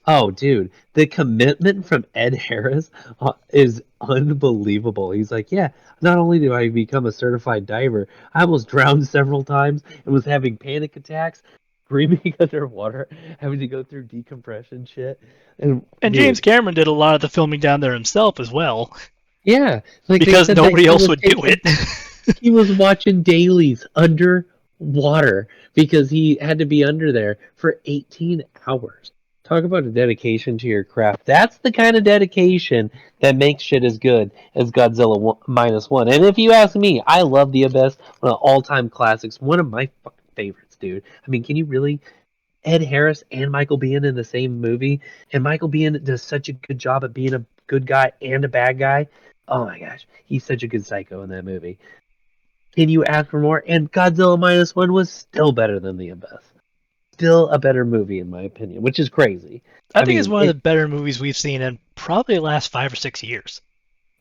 Oh, dude, the commitment from Ed Harris is unbelievable. He's like, yeah, not only do I become a certified diver, I almost drowned several times and was having panic attacks, screaming underwater, having to go through decompression shit. And And James dude, Cameron did a lot of the filming down there himself as well, yeah, like they because said that nobody he else was would do taking it. He was watching dailies underwater because he had to be under there for 18 hours. Talk about a dedication to your craft. That's the kind of dedication that makes shit as good as Godzilla Minus One. And if you ask me, I love The Abyss, one of the all-time classics, one of my fucking favorites, dude. I mean, can you really? Ed Harris and Michael Biehn in the same movie, and Michael Biehn does such a good job at being a good guy and a bad guy. Oh my gosh, he's such a good psycho in that movie. Can you ask for more? And Godzilla Minus One was still better than The Abyss. Still a better movie in my opinion, which is crazy. I I think it's mean, one of the better movies we've seen in probably the last 5 or 6 years.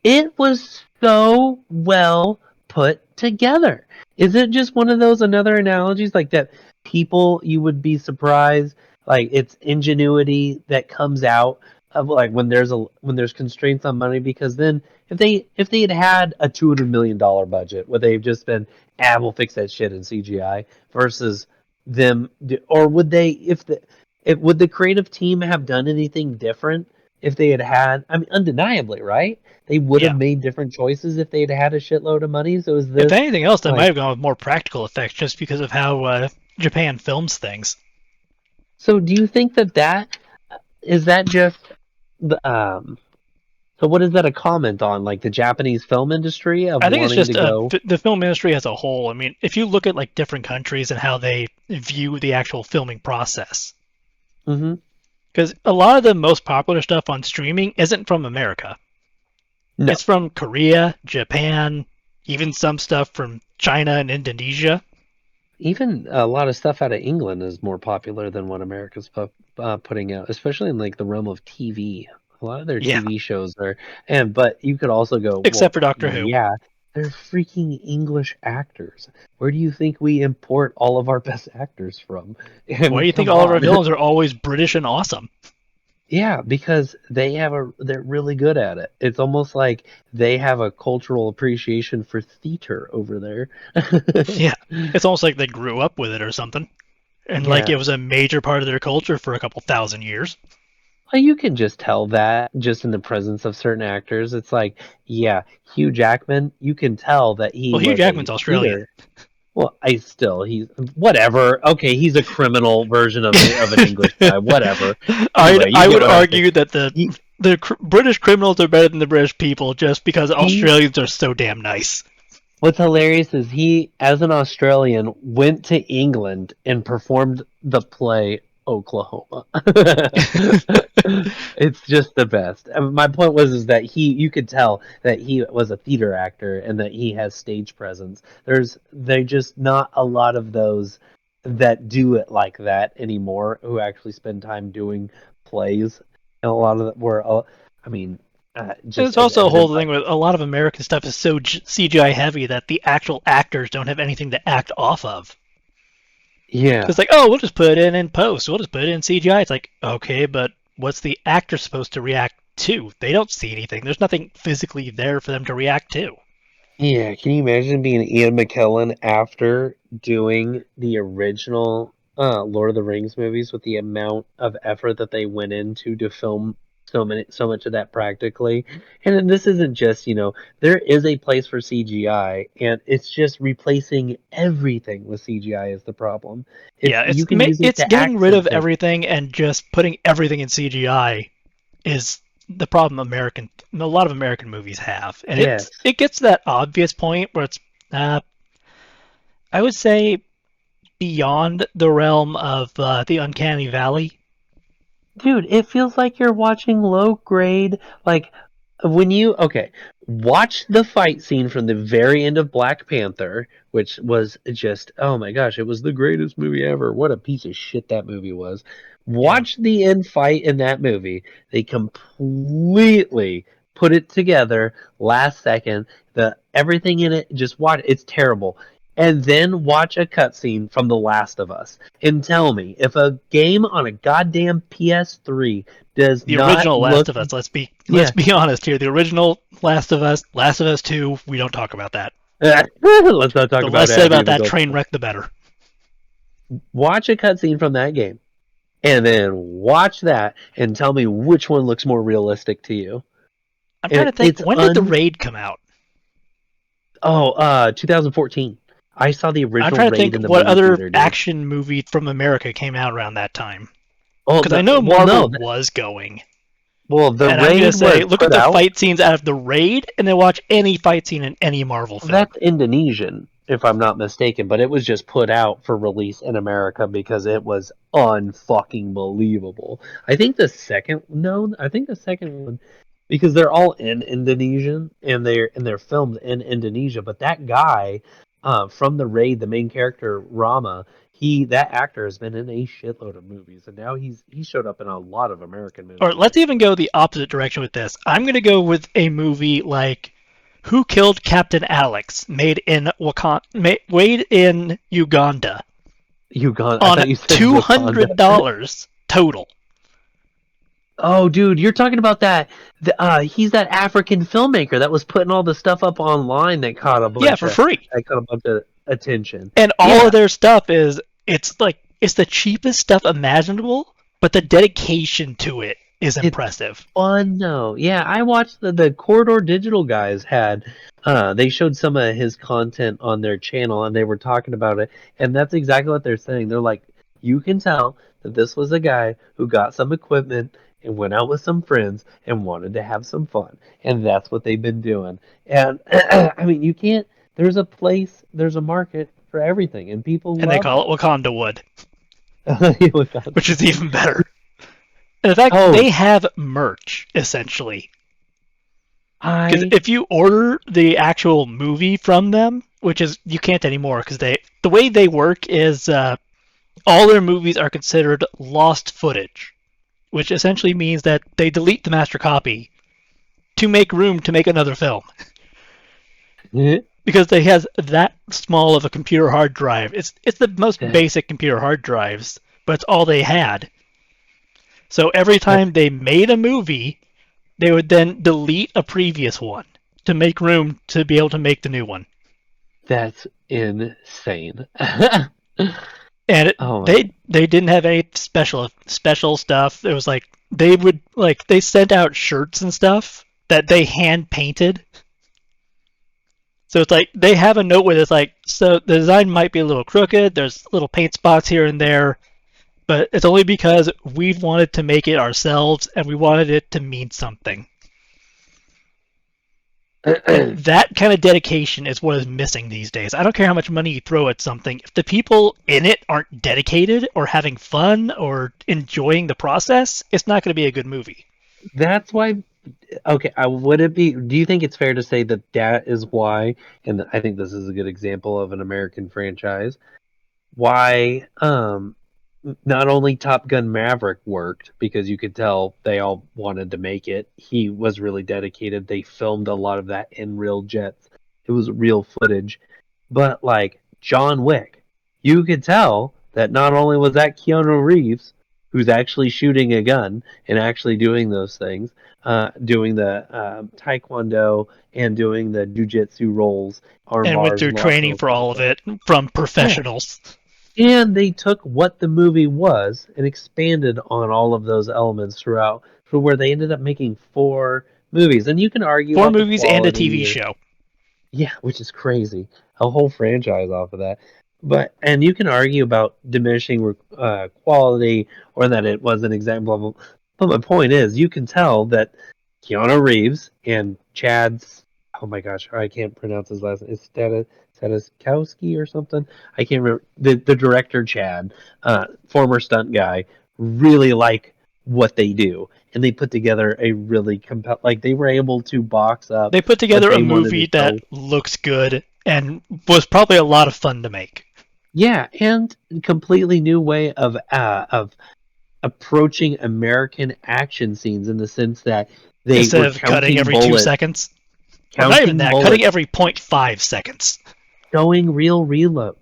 it was so well put together. Is it just one of those another analogies like that people you would be surprised like it's ingenuity that comes out of like when there's constraints on money because then if they had a $200 million budget would they've just been we'll fix that shit in CGI versus them or would they if would the creative team have done anything different if they had I mean undeniably right they would have Yeah. made different choices if they'd had a shitload of money. So is If this anything else, they might like? have gone with more practical effects just because of how Japan films things. So do you think that is that just the So what is that a comment on? Like the Japanese film industry of I think it's wanting to just go? the film industry as a whole. I mean, if you look at like different countries and how they view the actual filming process, Mm-hmm. because a lot of the most popular stuff on streaming isn't from America. No, It's from Korea, Japan, even some stuff from China and Indonesia. even a lot of stuff out of England is more popular than what America's putting out, especially in like the realm of TV. A lot of their Yeah, TV shows are, and but you could also go, except well, for Doctor Who. yeah, they're freaking English actors. Where do you think we import all of our best actors from? I Why mean, do you think come all of our on. villains are always British and awesome? Yeah, because they're really good at it. It's almost like they have a cultural appreciation for theater over there. Yeah, it's almost like they grew up with it or something, and like it Yeah. was a major part of their culture for a couple thousand years. Well, you can just tell that just in the presence of certain actors. It's like, yeah, Hugh Jackman, you can tell that he Well, Hugh was a Jackman's Australian. theater. Well, he's whatever. Okay, he's a criminal version of an English guy. Whatever. Anyway, you I get would what I'm saying. argue that He, the British criminals are better than the British people just because he Australians are so damn nice. What's hilarious is he, as an Australian, went to England and performed the play Oklahoma. It's just the best. My point was is that you could tell that he was a theater actor and that he has stage presence. They're just not a lot of those that do it like that anymore who actually spend time doing plays. And a lot of them were, I mean, And just it's as also a evident whole by thing with a lot of American stuff is so CGI heavy that the actual actors don't have anything to act off of. yeah. It's like, oh, we'll just put it in post. We'll just put it in CGI. It's like, okay, but what's the actor supposed to react to? They don't see anything. There's nothing physically there for them to react to. Yeah, can you imagine being Ian McKellen after doing the original Lord of the Rings movies with the amount of effort that they went into to film so much of that practically? And then this isn't just, there is a place for CGI and it's just replacing everything with CGI is the problem. It's Yeah, you can use it it's to getting rid of accent things. everything and just putting everything in CGI is the problem a lot of American movies have, and Yes. it gets to that obvious point where it's uh, I would say beyond the realm of the uncanny valley. Dude, it feels like you're watching low grade. Like when you okay, watch the fight scene from the very end of Black Panther, which was just oh my gosh, it was the greatest movie ever. What a piece of shit that movie was. Yeah, Watch the end fight in that movie. They completely put it together last second. The everything in it, just watch. It's terrible. And then watch a cutscene from The Last of Us and tell me if a game on a goddamn PS3 does the not original Last look, of Us. Let's yeah. be honest here. The original Last of Us Two. We don't talk about that. Let's not talk The about less said any about of the that good train stuff. wreck, the better. Watch a cutscene from that game and then watch that and tell me which one looks more realistic to you. I'm trying And to think. When did the raid come out? Oh, 2014. I saw the I'm original trying to Raid think in the what movie other theater, dude. action movie from America came out around that time. Oh Because I no, know well Marvel no, was going. well the And I'm going to Raid say, was look at put the out. fight scenes out of the Raid, and then watch any fight scene in any Marvel film. That's Indonesian, if I'm not mistaken, but it was just put out for release in America because it was unfucking believable. I think the second one, because they're all in Indonesian and they're filmed in Indonesia. But that guy, from the Raid, the main character Rama, that actor has been in a shitload of movies, and now he showed up in a lot of American Or movies. let's even go the opposite direction with this. I'm going to go with a movie like Who Killed Captain Alex, made in Uganda, Uganda. I on thought you said Wakanda. $200 total. Oh, dude, you're talking about that. He's that African filmmaker that was putting all the stuff up online Yeah, for free. that caught a bunch of attention. And all Yeah, of their stuff it's the cheapest stuff imaginable, but the dedication to it is it's impressive. fun though. Yeah, I watched the Corridor Digital guys had. They showed some of his content on their channel, and they were talking about it, and that's exactly what they're saying. They're like, you can tell that this was a guy who got some equipment and went out with some friends and wanted to have some fun, and that's what they've been doing. And I mean, you can't. There's a market for everything, and people And they love call it. it Wakanda Wood, Without which is the- even better. And in fact, oh, they have merch, essentially. Because I if you order the actual movie from them, which is you can't anymore, because the way they work is all their movies are considered lost footage, which essentially means that they delete the master copy to make room to make another film. Because they has that small of a computer hard drive. It's the most that basic computer hard drives, but it's all they had. So every that's time they made a movie, they would then delete a previous one to make room to be able to make the new one. That's insane. And Oh my they didn't have any special stuff. It was like they sent out shirts and stuff that they hand painted. So it's like they have a note where it's like, so the design might be a little crooked. There's little paint spots here and there, but it's only because we wanted to make it ourselves and we wanted it to mean something. And God. that kind of dedication is what is missing these days. I don't care how much money you throw at something. If the people in it aren't dedicated or having fun or enjoying the process, it's not going to be a good movie. That's why. Okay, would it be? Do you think it's fair to say that that is why? And I think this is a good example of an American franchise. Why? Not only Top Gun Maverick worked because you could tell they all wanted to make it. He was really dedicated. They filmed a lot of that in real jets. It was real footage. But like John Wick, you could tell that not only was that Keanu Reeves, who's actually shooting a gun and actually doing those things, doing the taekwondo and doing the jujitsu rolls, arm And went bars, through lots training of for other all of stuff. it from Yeah, professionals. and they took what the movie was and expanded on all of those elements throughout, to where they ended up making four movies. And you can argue Four about the movies and a quality TV or show. yeah, which is crazy. A whole franchise off of that. But and you can argue about diminishing quality or that it was an example. But my point is, you can tell that Keanu Reeves and Chad's oh my gosh, I can't pronounce his last name. It's Staniskowski or something. I can't remember. The director Chad, former stunt guy, really like what they do, and they put together a really like they were able to box up They put what together a they wanted to movie that show. looks good and was probably a lot of fun to make. Yeah, and completely new way of approaching American action scenes in the sense that they Instead were of cutting every 2 seconds. Or not even counting that, cutting bullets, every zero point 0.5 seconds. showing real reloads.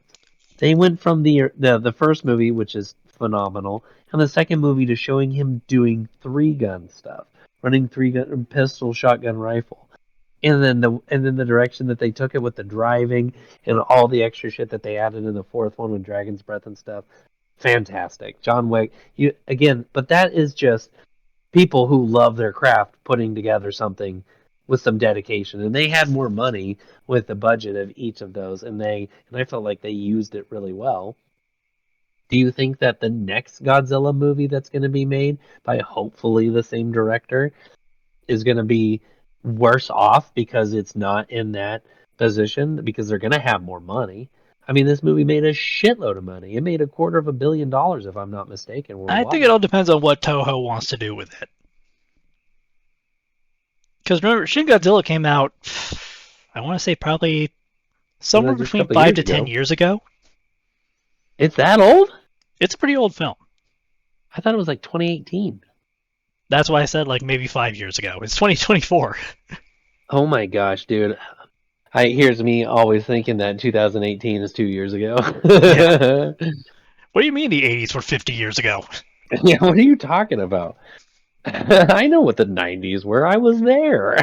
They went from the first movie, which is phenomenal, and the second movie to showing him doing three gun stuff, running three gun pistol, shotgun, rifle. And then the direction that they took it with the driving and all the extra shit that they added in the fourth one with Dragon's Breath and stuff. Fantastic. John Wick. You again, but that is just people who love their craft putting together something with some dedication, and they had more money with the budget of each of those, and I felt like they used it really well. Do you think that the next Godzilla movie that's going to be made by hopefully the same director is going to be worse off because it's not in that position, because they're going to have more money? I mean, this movie made a shitload of money. It made $250 million, if I'm not mistaken, I think it worldwide. all depends on what Toho wants to do with it. Because remember, Shin Godzilla came out, I want to say probably somewhere Just a between couple 5 years to 10 ago. years ago. It's that old? It's a pretty old film. I thought it was like 2018. That's why I said like maybe 5 years ago. It's 2024. Oh my gosh, dude. Here's me always thinking that 2018 is 2 years ago. Yeah. What do you mean the 80s were 50 years ago? Yeah, what are you talking about? I know what the 90s were. I was there.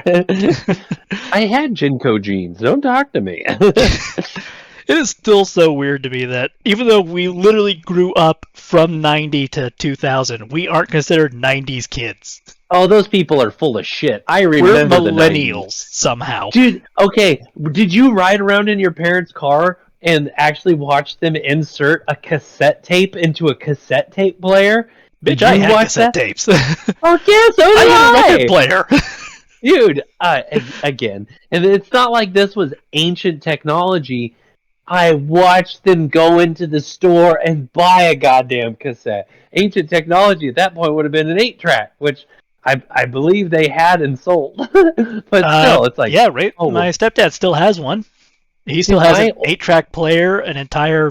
I had Jinko jeans. Don't talk to me. It is still so weird to me that even though we literally grew up from 90 to 2000, we aren't considered 90s kids. Oh, those people are full of shit. I We're remember the 90s. millennials somehow. Dude, okay, did you ride around in your parents' car and actually watch them insert a cassette tape into a cassette tape player? Bitch, Did I you had watch cassette that? tapes. Oh, yeah, so did I had a I! record player. Dude, again, and it's not like this was ancient technology. I watched them go into the store and buy a goddamn cassette. Ancient technology at that point would have been an 8-track, which I believe they had and sold. But still, it's like, Yeah, right. oh, My stepdad still has one. He still dude, has an 8-track player, an entire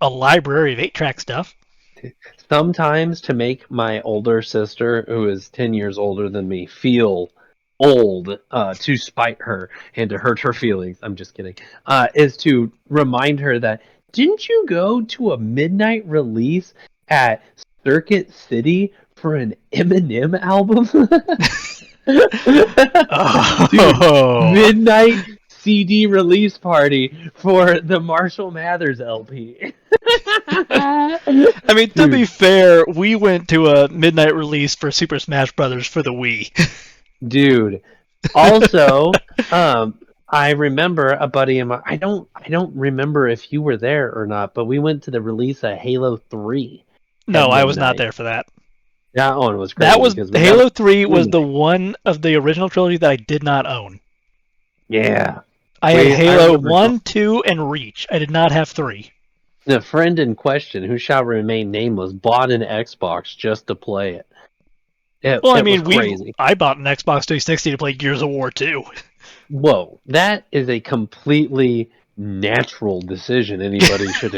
library of 8-track stuff. sometimes to make my older sister, who is 10 years older than me, feel old, to spite her and to hurt her feelings, I'm just kidding, is to remind her that, didn't you go to a midnight release at Circuit City for an Eminem album? Dude, Oh. midnight CD release party for the Marshall Mathers LP. I mean, to be Dude, fair, we went to a midnight release for Super Smash Brothers for the Wii. dude. Also, I remember a buddy of mine. I don't remember if you were there or not, but we went to the release of Halo 3 at No, I was not midnight. there for that. That one was That crazy was because that Halo 3 was was the one of the original trilogy that I did not own. yeah. I had I Halo remember 1, 2, and Reach. I did not have 3. the friend in question, who shall remain nameless, bought an Xbox just to play it. It Well, I it was mean, crazy. I bought an Xbox 360 to play Gears of War 2. Whoa, that is a completely natural decision anybody should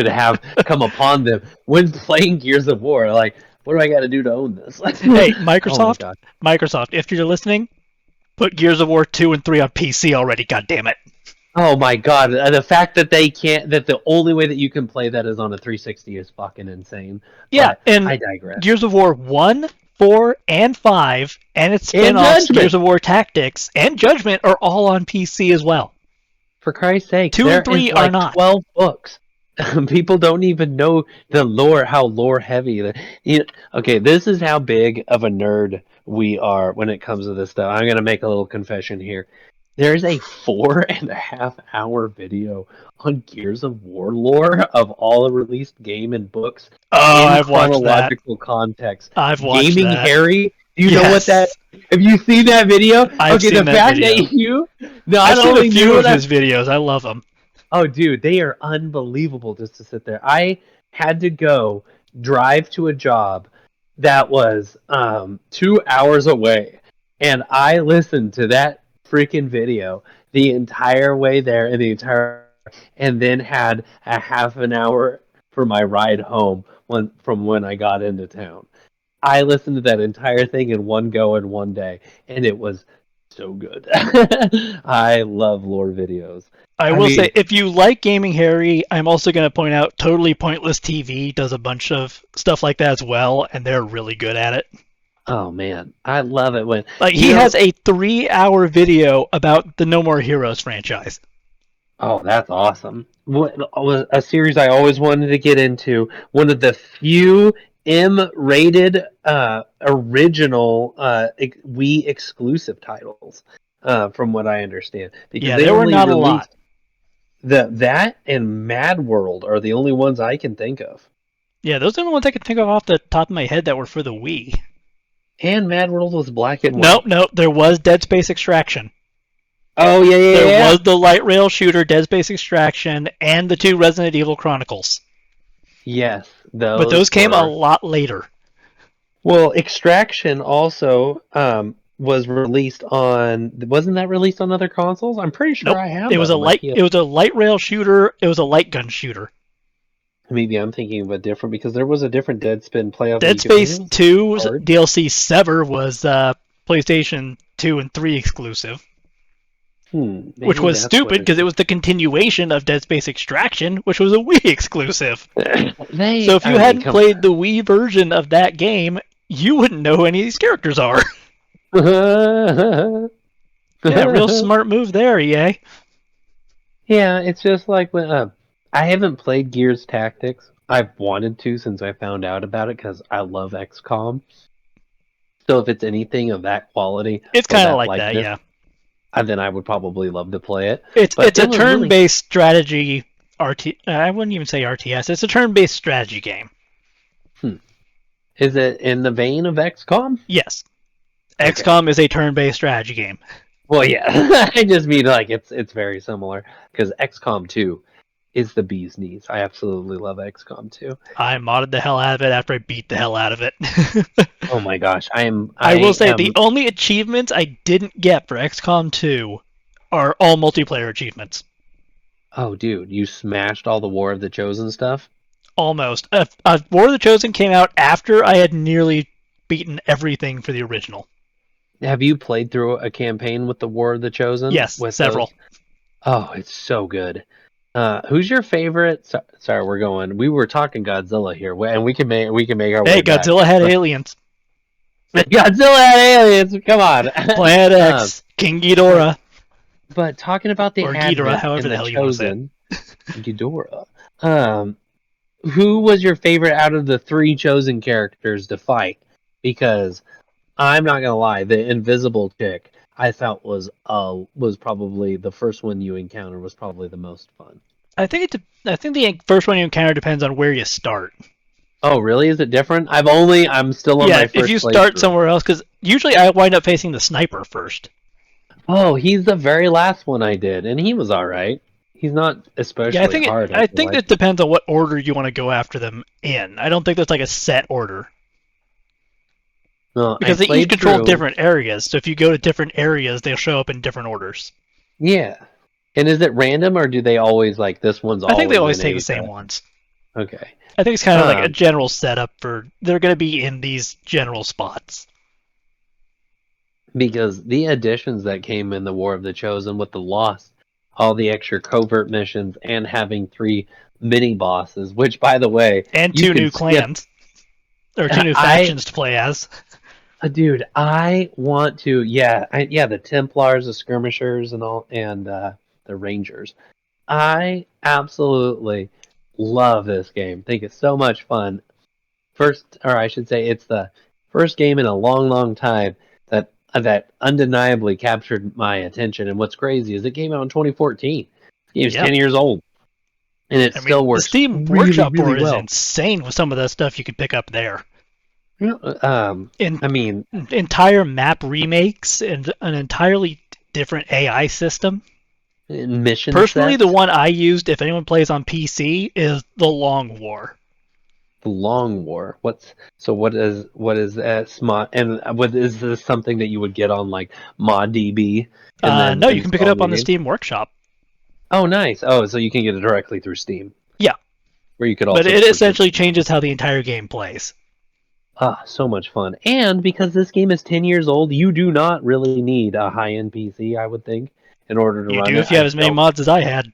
have come upon them when playing Gears of War. Like, what do I got to do to own this? Hey, Oh my Microsoft, god. Microsoft, if you're listening, put Gears of War 2 and 3 on PC already, God damn it. Oh my god. The fact that they can't, that the only way that you can play that is on a 360 is fucking insane. Yeah, But and I digress. Gears of War 1, 4, and 5, and its And spin-offs, Judgment! Gears of War Tactics, and Judgment are all on PC as well. For Christ's sake, 2 there and is 3 are like not. 12 books. People don't even know the lore, how lore heavy. Okay, this is how big of a nerd we are when it comes to this stuff. I'm going to make a little confession here. There's a 4.5 hour video on Gears of War lore of all the released game and books Oh, in I've watched that. chronological context. I've watched Gaming that. Harry, do you know what that? Yes. Have you seen that video? I've Okay, seen the that fact video. that you not I've seen only a knew few of what his videos. I love them. oh, dude, they are unbelievable just to sit there. I had to go drive to a job that was 2 hours away, and I listened to that freaking video the entire way there and and then had a half an hour for my ride home from when I got into town. I listened to that entire thing in one go in one day, and it was so good. I love lore videos. I I will say, mean, if you like Gaming Harry, I'm also going to point out Totally Pointless TV does a bunch of stuff like that as well, and they're really good at it. oh man, I love it when Like, you he know. has a 3-hour video about the No More Heroes franchise. Oh, that's awesome. What was a series I always wanted to get into? One of the few M-rated original Wii exclusive titles. from what I understand, because Yeah, they there were only not a lot. released that and Mad World are the only ones I can think of. Yeah, those are the ones I can think of off the top of my head that were for the Wii. And Mad World was black and No, white. no, there was Dead Space Extraction. Oh yeah, yeah, There yeah. was the light rail shooter, Dead Space Extraction, and the 2 Resident Evil Chronicles. Yes, But those those came a were. lot later. Well, Extraction also was released on. Wasn't that released on other consoles? I'm pretty sure Nope. I have It that was a on my light PS. it was a light rail shooter, it was a light gun shooter. Maybe I'm thinking of a different because there was a different Deadspin playoff that Dead you could. Maybe it Space was 2's hard. DLC Sever was PlayStation 2 and 3 exclusive, which Maybe was that's what stupid it because it was the continuation of Dead Space Extraction, which was a Wii exclusive. is. So if you I mean, hadn't come played the Wii version of that game, you wouldn't know who any of these characters are. on. Yeah, real smart move there, EA. Yeah, it's just like when I haven't played Gears Tactics. I've wanted to since I found out about it because I love XCOM. So if it's anything of that quality It's or kind of that like that, likeness, yeah. then I would probably love to play it. But It's a it was really. turn-based strategy I wouldn't even say RTS. It's a turn-based strategy game. Hmm. Is it in the vein of XCOM? Yes. Okay. XCOM is a turn-based strategy game. Well, yeah. I just mean like it's very similar because XCOM 2 is the bee's knees. I absolutely love XCOM 2. I modded the hell out of it after I beat the hell out of it. Oh my gosh, I am I I will say the am only achievements I didn't get for XCOM 2 are all multiplayer achievements. Oh dude, you smashed all the War of the Chosen stuff? Almost. War of the Chosen came out after I had nearly beaten everything for the original. Have you played through a campaign with the War of the Chosen Yes, with those? several. Oh, it's so good. Who's your favorite? Sorry, we're going. We were talking Godzilla here, and we can make our Hey, way back. Godzilla had But aliens. Godzilla and aliens, come on. Planet um, X, King but Ghidorah, but talking about the or Ghidorah, Advent however and the the hell you want to say it. Chosen, Ghidorah. Um, who was your favorite out of the three chosen characters to fight? Because I'm not gonna lie, the invisible chick I felt was probably the first one you encountered was probably the most fun. I think the first one you encounter depends on where you start. Oh, really? Is it different? I'm still on Yeah, my if first you start playthrough. somewhere else, because usually I wind up facing the sniper first. Oh, he's the very last one I did, and he was all right. He's not Yeah, I especially think it. hard, I I feel think like. it depends on what order you want to go after them in. I don't think there's like a set order No, I because they each played control through. different areas. So if you go to different areas, they'll show up in different orders. Yeah. And is it random, or do they always like this one's I think they always always in take the a? same ones. Okay. I think it's kind of like a Um, general setup for they're going to be in these general spots. because the additions that came in the War of the Chosen with the Lost, all the extra covert missions, and having three mini bosses, which by the way, And you 2 can new skip. clans or 2 new I factions to play as. dude, I want to. Yeah, yeah, the Templars, the skirmishers, and all, and the Rangers. I absolutely love this game. Think it's so much fun. First, or I should say, it's the first game in a long, long time that undeniably captured my attention. And what's crazy is it came out in 2014. The game's Yep. 10 years old, and it I mean, still the works Steam really, Workshop really board is well. insane with some of the stuff you could pick up there. In I mean, entire map remakes and an entirely different AI system. mission Personally, the sets, one I used, if anyone plays on PC, is the Long War. the Long War. What is that smart? And what is this something that you would get on like ModDB and then No, you can pick it install up your on the game? Steam Workshop. Oh, nice. Oh, so you can get it directly through Steam, Yeah, where you could but also it purchase. essentially changes how the entire game plays. Ah, so much fun. And because this game is 10 years old, you do not really need a high-end PC, I would think, in order to You run do it. if you I have as many don't. mods as I had.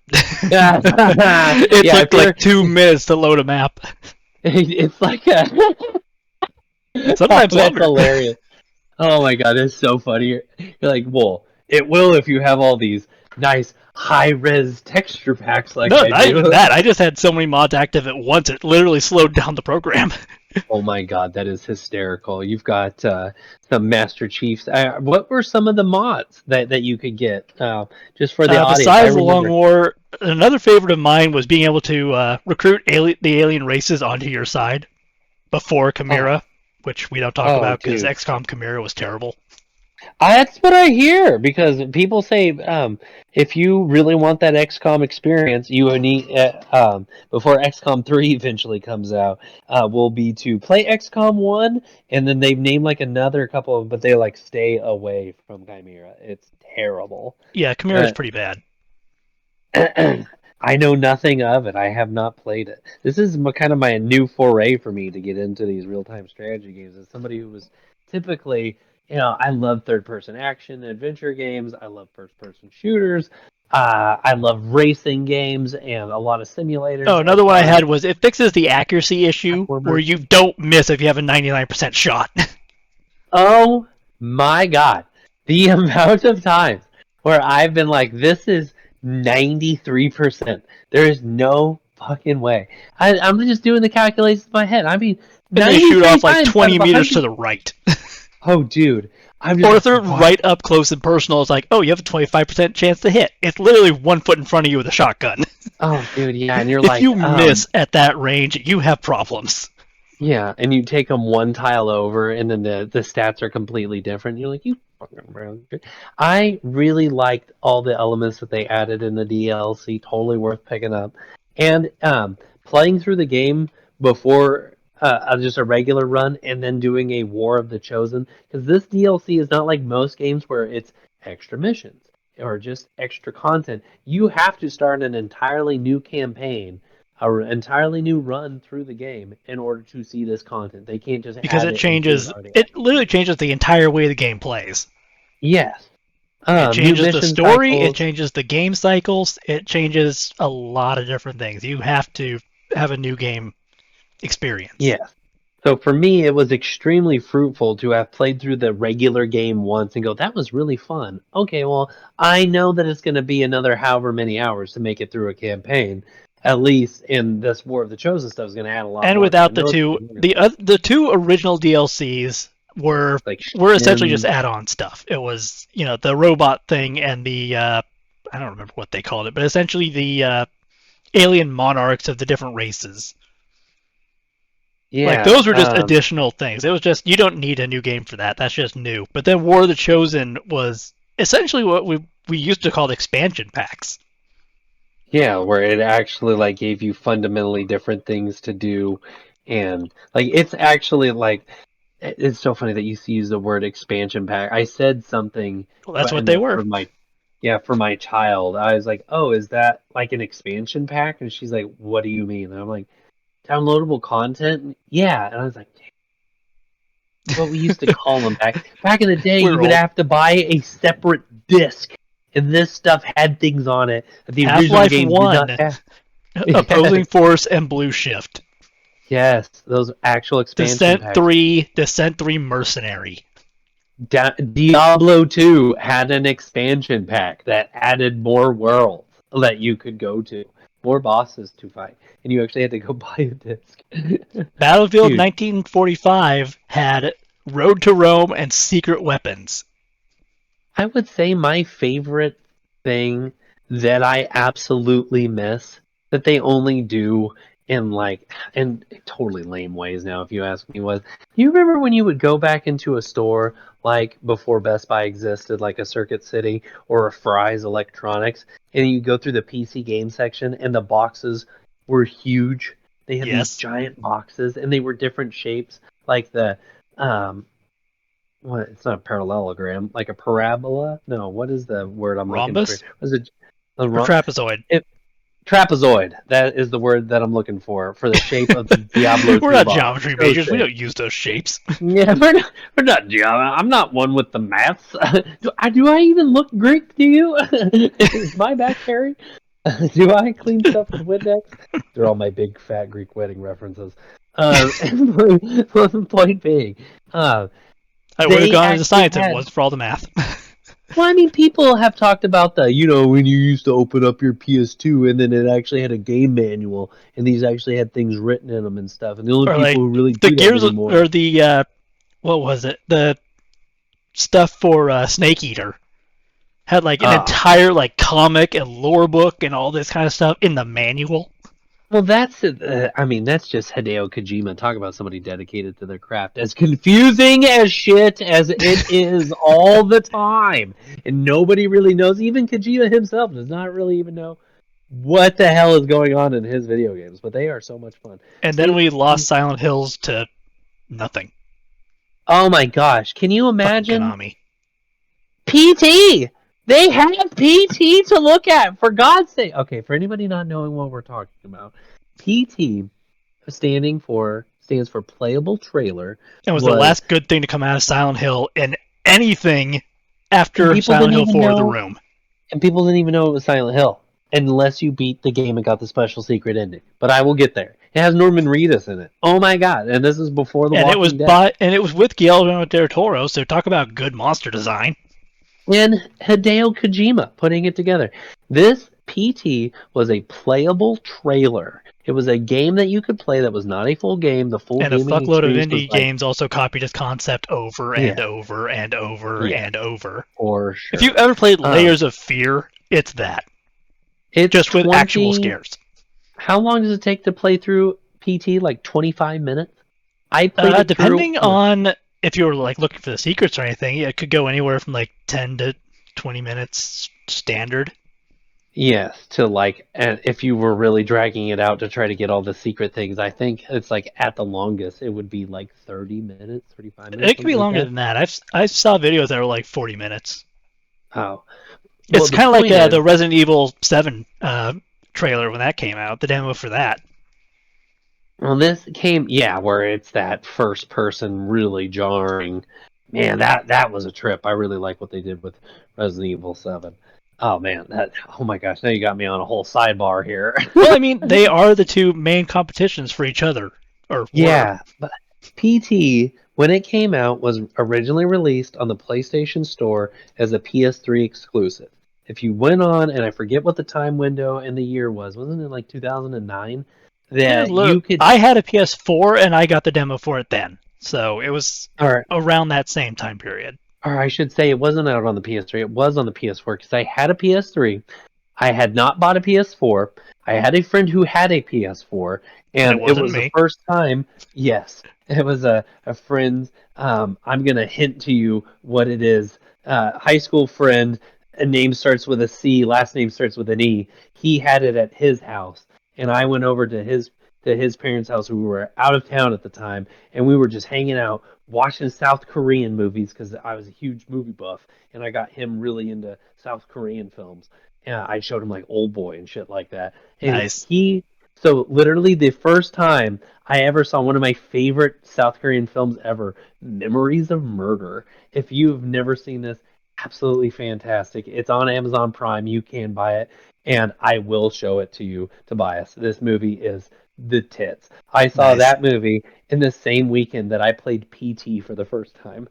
Yeah, It yeah. If took you're, like 2 minutes to load a map. it's like a. Oh, Sometimes that's longer. hilarious. Oh my god, it's so funny. You're like, well, it will if you have all these nice high-res texture packs like No, I not even do. that. I just had so many mods active at once, it literally slowed down the program. Oh my God, that is hysterical. You've got some Master Chiefs. What were some of the mods that you could get just for the audience? I Besides the Long remember. War, another favorite of mine was being able to recruit the alien races onto your side before Oh, Chimera, which we don't talk oh, about because dude. XCOM Chimera was terrible. That's what I hear because people say if you really want that XCOM experience, you would need before XCOM 3 eventually comes out, will be to play XCOM 1, and then they've named like another couple of, but they like stay away from Chimera. It's terrible. Yeah, Chimera is Uh, pretty bad. I know nothing of it. I have not played it. This is kind of my new foray for me to get into these real-time strategy games. As somebody who was typically, I love third-person action adventure games. I love first-person shooters. I love racing games and a lot of Oh, simulators as another one I far as had was it fixes the accuracy issue where platformers. you don't miss if you have a 99% shot. Oh my God. The amount of times where I've been like, this is 93%. There is no fucking way. I'm just doing the calculations in my head. I mean, And they shoot 93 off like times out 20 of meters to 100. the right. Oh, dude. I'm just Or like, if they're what? right up close and personal, it's like, oh, you have a 25% chance to hit. It's literally 1 foot in front of you with a shotgun. Oh, dude, yeah. And you're If like, you miss at that range, you have problems. yeah. And you take them one tile over, and then the stats are completely different. You're like, you fucking around. I really liked all the elements that they added in the DLC. Totally worth picking up. And playing through the game before just a regular run, and then doing a War of the Chosen, because this DLC is not like most games where it's extra missions or just extra content. You have to start an entirely new campaign, an entirely new run through the game in order to see this content. They can't just Because add it it into an changes, already it active literally game. changes the entire way the game plays. Yes. It New changes the mission story, it cycles. changes the game cycles, it changes a lot of different things. You have to have a new game experience. Yes. So for me, it was extremely fruitful to have played through the regular game once and go, that was really fun. Okay, well, I know that it's going to be another however many hours to make it through a campaign. At least in this War of the Chosen stuff is going to add a lot And more because I without the know it's two, going to the two original DLCs like were essentially just Shin. add-on stuff. It was the robot thing and the I don't remember what they called it, but essentially the alien monarchs of the different races. Like Yeah. those were just additional things. It was just you don't need a new game for that. That's just new. But then War of the Chosen was essentially what we used to call expansion packs. Yeah, where it actually like gave you fundamentally different things to do, and like it's actually like it's so funny that you use the word expansion pack. I said something Well, that's what and they were. for my yeah, for my child. I was like, "Oh, is that like an expansion pack?" And she's like, "What do you mean?" And I'm like, "Downloadable content?" Yeah, and I was like, "What we used to call them back in the day, you We're would old. have to buy a separate disc, and this stuff had things on it that the original Half-Life game did not 1, have." Opposing Yes. Force, and Blue Shift. Yes, those actual expansion Descent packs. 3, Descent 3 Mercenary. Diablo 2 had an expansion pack that added more worlds that you could go to, more bosses to fight, and you actually had to go buy a disc. Battlefield Dude, 1945 had Road to Rome and Secret Weapons. I would say my favorite thing that I absolutely miss that they only do in like in totally lame ways now if you ask me was you remember when you would go back into a store like before Best Buy existed like a Circuit City or a Fry's Electronics and you go through the PC game section and the boxes were huge. They had these Yes. giant boxes and they were different shapes like the um what it's not a parallelogram, like a parabola. No, what is the word I'm looking for? Rhombus Was it a or Trapezoid? it, trapezoid? That is the word that I'm looking for the shape of the Diablo We're 2 not boss. geometry So majors. We sick. don't use those shapes. Yeah, we're not I'm not one with the maths. Do I even look Greek to you? Is my back hairy? Do I clean stuff with Windex? They're all my big fat Greek wedding references. Point being, I would have they gone into actually science if it had wasn't for all the math. Well, I mean, people have talked about when you used to open up your PS2 and then it actually had a game manual and these actually had things written in them and stuff. And the only Or people like who really the do that Gears anymore. or the what was it? The stuff for Snake Eater had like an Ah, entire like comic and lore book and all this kind of stuff in the manual. well, I mean, that's just Hideo Kojima. Talk about somebody dedicated to their craft. As confusing as shit as it is all the time. And nobody really knows. Even Kojima himself does not really even know what the hell is going on in his video games. But they are so much fun. And then See, we lost Silent Hills to nothing. oh my gosh. Can you Fucking imagine? Konami. PT! They have PT to look at, for God's sake. Okay, for anybody not knowing what we're talking about, PT stands for playable trailer. It was the Was last good thing to come out of Silent Hill in anything and after people Silent didn't Hill even 4 The know Room. people didn't even know it was Silent Hill unless you beat the game and got the special secret ending. But I will get there. It has Norman Reedus in it. Oh my god! And this is before The Walking Dead. And it was with Guillermo del Toro, so talk about good monster design. And Hideo Kojima putting it together. This PT was a playable trailer. It was a game that you could play that was not a full game. The full And a gaming fuckload of experience was indie like, games also copied this concept over and yeah, over and over yeah, and over. for If you sure. ever played Um, Layers of Fear, it's that. it's Just with actual 20. scares. How long does it take to play through PT? Like 25 minutes? I played it through. Depending on if you were like looking for the secrets or anything, it could go anywhere from like 10 to 20 minutes standard. Yes, to like, and if you were really dragging it out to try to get all the secret things, I think it's like at the longest, it would be like 30 minutes, 35 minutes, It could be something like longer that. than that. I saw videos that were like 40 minutes. Oh, well, It's the kind of like point is, the Resident Evil 7 trailer when that came out, the demo for that. well, this came, yeah, where it's that first person really jarring. Man, that was a trip. I really like what they did with Resident Evil 7. Oh man, oh my gosh, now you got me on a whole sidebar here. Well, I mean, they are the two main competitions for each other, or were. Yeah, but PT, when it came out, was originally released on the PlayStation Store as a PS3 exclusive. If you went on, and I forget what the time window and the year was, wasn't it like 2009? That you could, I had a PS4 and I got the demo for it then, so it was or around that same time period. or I should say, it wasn't out on the PS3. It was on the PS4 because I had a PS3. I had not bought a PS4. I had a friend who had a PS4, And it and it wasn't was the me. first time. Yes, it was a friend's. I'm gonna hint to you what it is. High school friend. A name starts with a C. Last name starts with an E. He had it at his house, and I went over to his parents' house. We were out of town at the time, and we were just hanging out, watching South Korean movies because I was a huge movie buff, and I got him really into South Korean films. Yeah, I showed him like Old Boy and shit like that. And Nice. so literally the first time I ever saw one of my favorite South Korean films ever, Memories of Murder. If you've never seen this, absolutely fantastic. It's on Amazon Prime. You can buy it, and I will show it to you, Tobias. This movie is the tits. I saw Nice. that movie in the same weekend that I played PT for the first time.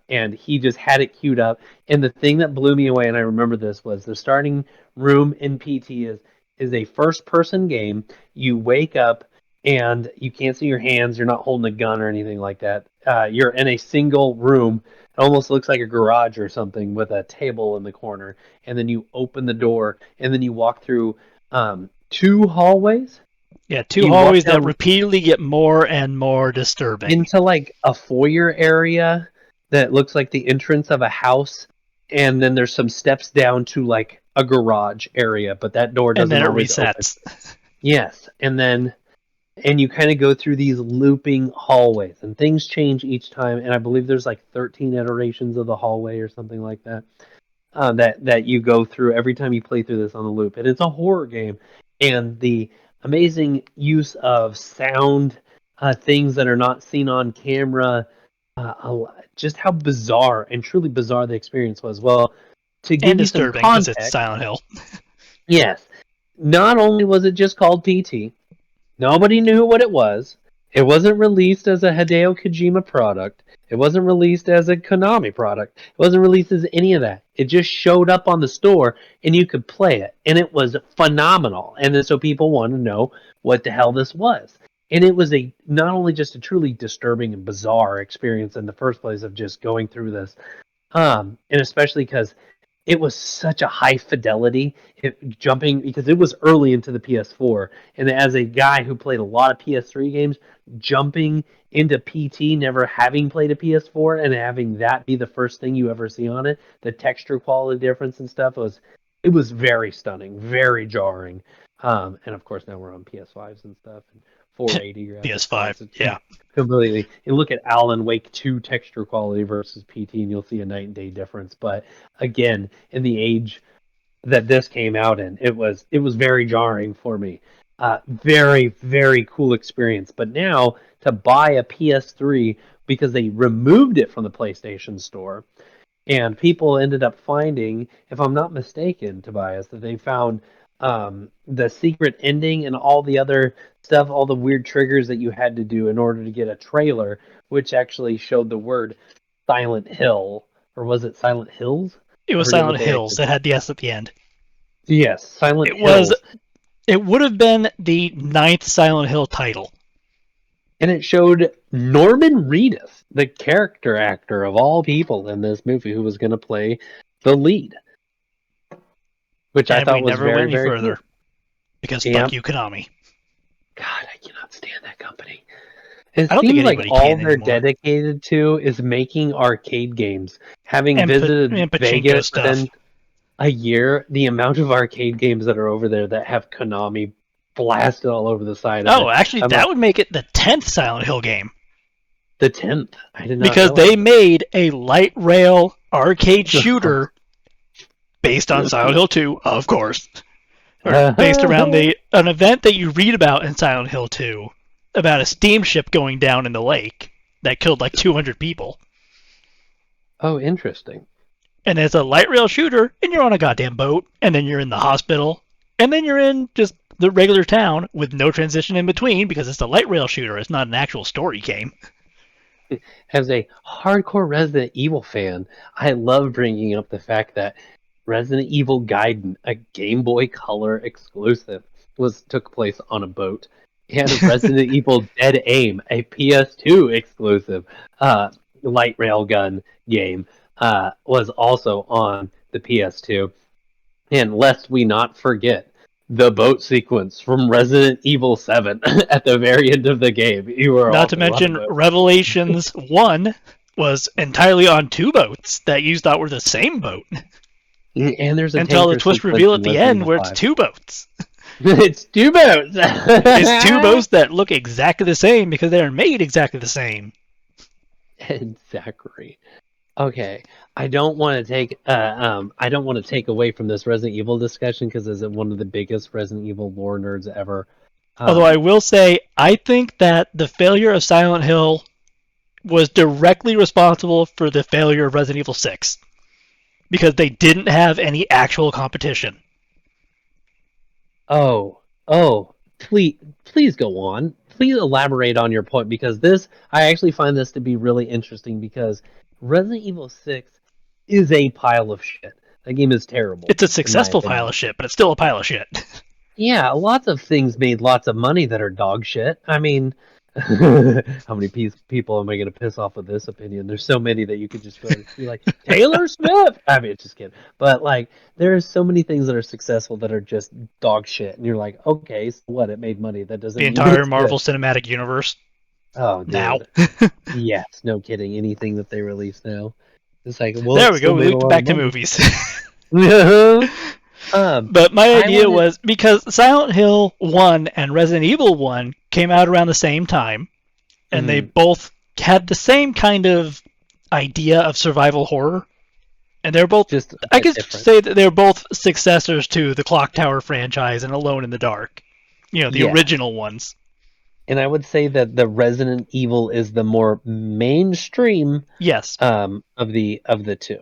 And he just had it queued up. And the thing that blew me away, and I remember this, was the starting room in PT is a first person game. You wake up and you can't see your hands. You're not holding a gun or anything like that. You're in a single room. It almost looks like a garage or something with a table in the corner. And then you open the door and then you walk through two hallways. Yeah, two You walk hallways that down repeatedly get more and more disturbing. into like a foyer area that looks like the entrance of a house, and then there's some steps down to like a garage area, but that door And then doesn't it always open. resets. Yes, and you kind of go through these looping hallways, and things change each time, and I believe there's like 13 iterations of the hallway or something like that. That you go through every time you play through this on the loop, and it's a horror game, and the amazing use of sound, things that are not seen on camera, just how bizarre and truly bizarre the experience was. Well, to And give you some disturbing because it's context, Silent Hill. yes, not only was it just called PT, nobody knew what it was. It wasn't released as a Hideo Kojima product. It wasn't released as a Konami product. It wasn't released as any of that. It just showed up on the store and you could play it. And it was phenomenal. And then so people wanted to know what the hell this was. And it was a not only just a truly disturbing and bizarre experience in the first place of just going through this, and especially because it was such a high fidelity jumping because it was early into the PS4, and as a guy who played a lot of PS3 games, jumping into PT, never having played a PS4 and having that be the first thing you ever see on it, the texture quality difference and stuff was very stunning, very jarring. And of course now we're on PS5s and stuff and 480 graphics PS5, cards. It's yeah. completely. You look at Alan Wake 2 texture quality versus PT, and you'll see a night and day difference. But again, in the age that this came out in, it was very jarring for me. Very very cool experience. But now to buy a PS3 because they removed it from the PlayStation Store, and people ended up finding, if I'm not mistaken, Tobias, that they found the secret ending and all the other stuff, all the weird triggers that you had to do in order to get a trailer, which actually showed the word Silent Hill, or was it Silent Hills? It I was forget what Silent they Hills actually. that had the S at the end. Yes, Silent It was. Hills, It would have been the 9th Silent Hill title. and it showed Norman Reedus, the character actor of all people in this movie, who was going to play the lead, which I And we thought was never went very any very cool. further. Because Yeah. fuck you, Konami. God, I cannot stand that company. It I don't think seems like anybody all can they're anymore. dedicated to is making arcade games. Having And visited pachinko Vegas stuff. within a year, the amount of arcade games that are over there that have Konami blasted all over the side of Oh, it. actually, I'm that like, would make it the 10th Silent Hill game. the 10th. I did not Because realize they made a light rail arcade shooter based on Silent Hill 2, of course. Or based around it. an event that you read about in Silent Hill 2 about a steamship going down in the lake that killed like 200 people. Oh, interesting. And it's a light rail shooter, and you're on a goddamn boat, and then you're in the hospital, and then you're in just the regular town with no transition in between because it's a light rail shooter. It's not an actual story game. As a hardcore Resident Evil fan, I love bringing up the fact that Resident Evil Gaiden, a Game Boy Color exclusive, took place on a boat, and Resident Evil Dead Aim, a PS2 exclusive light rail gun game, was also on the PS2. And lest we not forget the boat sequence from Resident Evil 7 at the very end of the game. You were Not to also on a mention, boat. Revelations 1 was entirely on two boats that you thought were the same boat. And there's a Until the tanker twist sequence reveal in at the Resident end Evil where it's 5. two boats. It's two boats. It's two boats that look exactly the same because they're made exactly the same. Exactly. Okay, I don't want to take away from this Resident Evil discussion because it's one of the biggest Resident Evil lore nerds ever. Although I will say, I think that the failure of Silent Hill was directly responsible for the failure of Resident Evil 6 because they didn't have any actual competition. Oh, please go on. Please elaborate on your point because I actually find this to be really interesting because Resident Evil 6 is a pile of shit. That game is terrible, It's a in my successful pile opinion. of shit, but it's still a pile of shit. Yeah, lots of things made lots of money that are dog shit. I mean, how many people am I going to piss off with this opinion? There's so many that you could just be like, Taylor Swift! I mean, just kidding. But, like, there's so many things that are successful that are just dog shit. And you're like, okay, so what? It made money. That doesn't The mean entire it's good. Marvel Cinematic Universe Oh, now. dude. Yes, no kidding. Anything that they release now. It's like, well, There it we still go. We made a looped lot of back to money. movies. um, But my I idea wanted. was because Silent Hill 1 and Resident Evil 1 came out around the same time, and they Mhm. both had the same kind of idea of survival horror. And they're both, Just a I bit could different. say that they're both successors to the Clock Tower franchise and Alone in the Dark. You know, the Yeah. original ones. And I would say that the Resident Evil is the more mainstream Yes, of the two.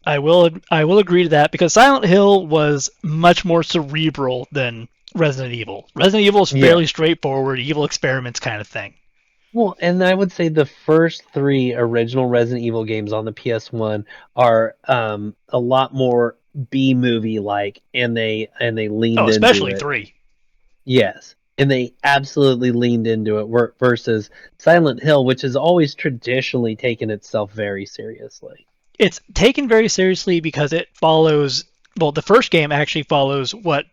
I will agree to that because Silent Hill was much more cerebral than Resident Evil. Resident Evil is Yeah. fairly straightforward, evil experiments kind of thing. Well, and I would say the first three original Resident Evil games on the PS1 are a lot more B movie like, and they Oh, leaned into especially it. 3. Yes, and they absolutely leaned into it. Versus Silent Hill, which has always traditionally taken itself very seriously. It's taken very seriously because it follows. Well, the first game actually follows what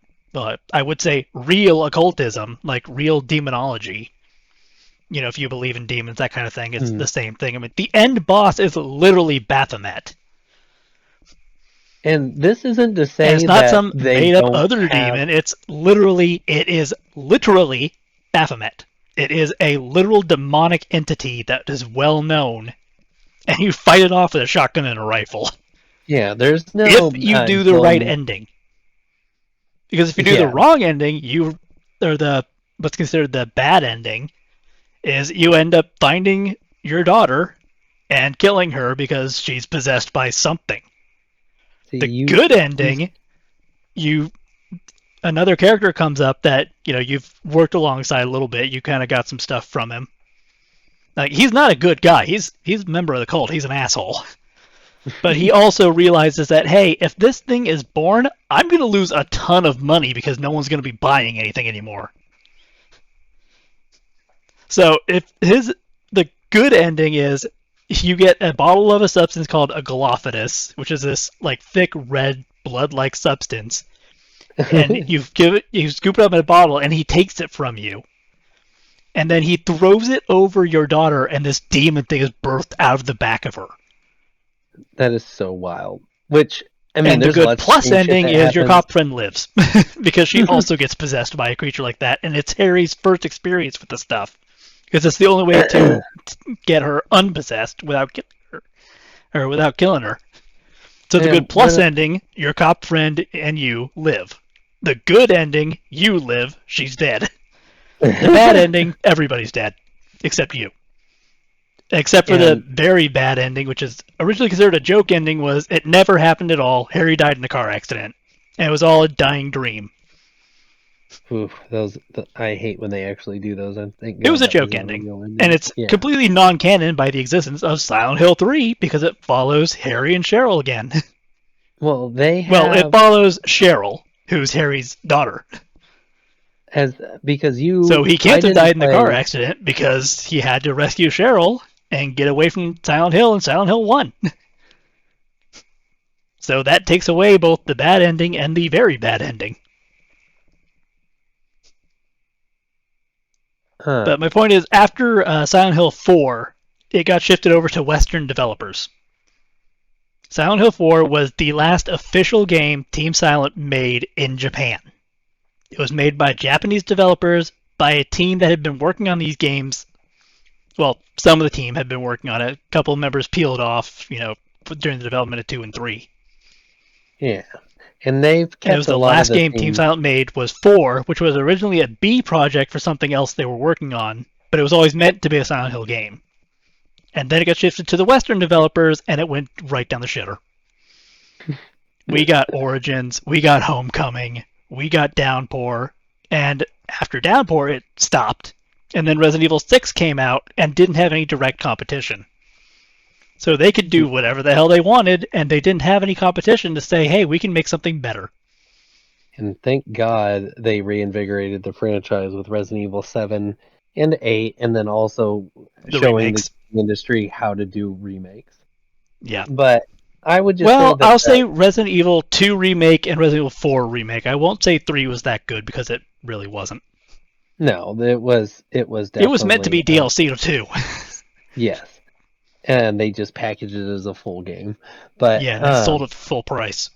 I would say real occultism, like real demonology. You know, if you believe in demons, that kind of thing, it's Mm. the same thing. I mean, the end boss is literally Baphomet. And this isn't to And it's say not that some they made up don't other have. demon. It is literally Baphomet. It is a literal demonic entity that is well known, and you fight it off with a shotgun and a rifle. Yeah, there's If no you do the right Guillermo. ending. Because if you do the Yeah, wrong ending, or the what's considered the bad ending is you end up finding your daughter and killing her because she's possessed by something. see The you. good You. ending, you another character comes up that you've worked alongside a little bit. You kind of got some stuff from him. Like he's not a good guy. He's a member of the cult. He's an asshole. But he also realizes that hey, if this thing is born, I'm going to lose a ton of money because no one's going to be buying anything anymore. So if the good ending is you get a bottle of a substance called a Galapagos, which is this like thick red blood-like substance, and you scoop it up in a bottle, and he takes it from you, and then he throws it over your daughter, and this demon thing is birthed out of the back of her. That is so wild. Which, I mean, And the there's a good lot of plus strange shit ending that is your happens. cop friend lives because she also gets possessed by a creature like that, and it's Harry's first experience with the stuff because it's the only way to get her unpossessed without killing her or without killing her. So the And good plus ending, your cop friend and you live. The good ending, you live, she's dead. The bad ending, everybody's dead except you. Except for the and very bad ending, which is originally considered a joke ending, was it never happened at all. Harry died in a car accident, and it was all a dying dream. oof, I hate when they actually do those. And thank It was God a that was joke not a ending, real and ending. it's Yeah. completely non-canon by the existence of Silent Hill 3 because it follows Harry and Cheryl again. Well, they Well, it have follows Cheryl, who's Harry's daughter. as because So he I can't have didn't died in the car play. accident because he had to rescue Cheryl and get away from Silent Hill and Silent Hill 1. So that takes away both the bad ending and the very bad ending. Huh. But my point is, after Silent Hill 4, it got shifted over to Western developers. Silent Hill 4 was the last official game Team Silent made in Japan. It was made by Japanese developers by a team that had been working on these games. Well, some of the team had been working on it. A couple of members peeled off, during the development of 2 and 3. Yeah. And they've And it kept was a the lot of last the game Team same. Silent made was 4, which was originally a B project for something else they were working on, but it was always meant to be a Silent Hill game. And then it got shifted to the Western developers, and it went right down the shitter. We got Origins, we got Homecoming, we got Downpour, and after Downpour, it stopped. And then Resident Evil 6 came out and didn't have any direct competition. So they could do whatever the hell they wanted, and they didn't have any competition to say, hey, we can make something better. And thank God they reinvigorated the franchise with Resident Evil 7 and 8, and then also The showing the remakes. industry how to do remakes. Yeah. But I would just say Well, that I'll say Resident Evil 2 remake and Resident Evil 4 remake. I won't say 3 was that good because it really wasn't. no, it was It was meant to definitely be DLC to 2. yes, and they just packaged it as a full game. But Yeah, and then sold it full price.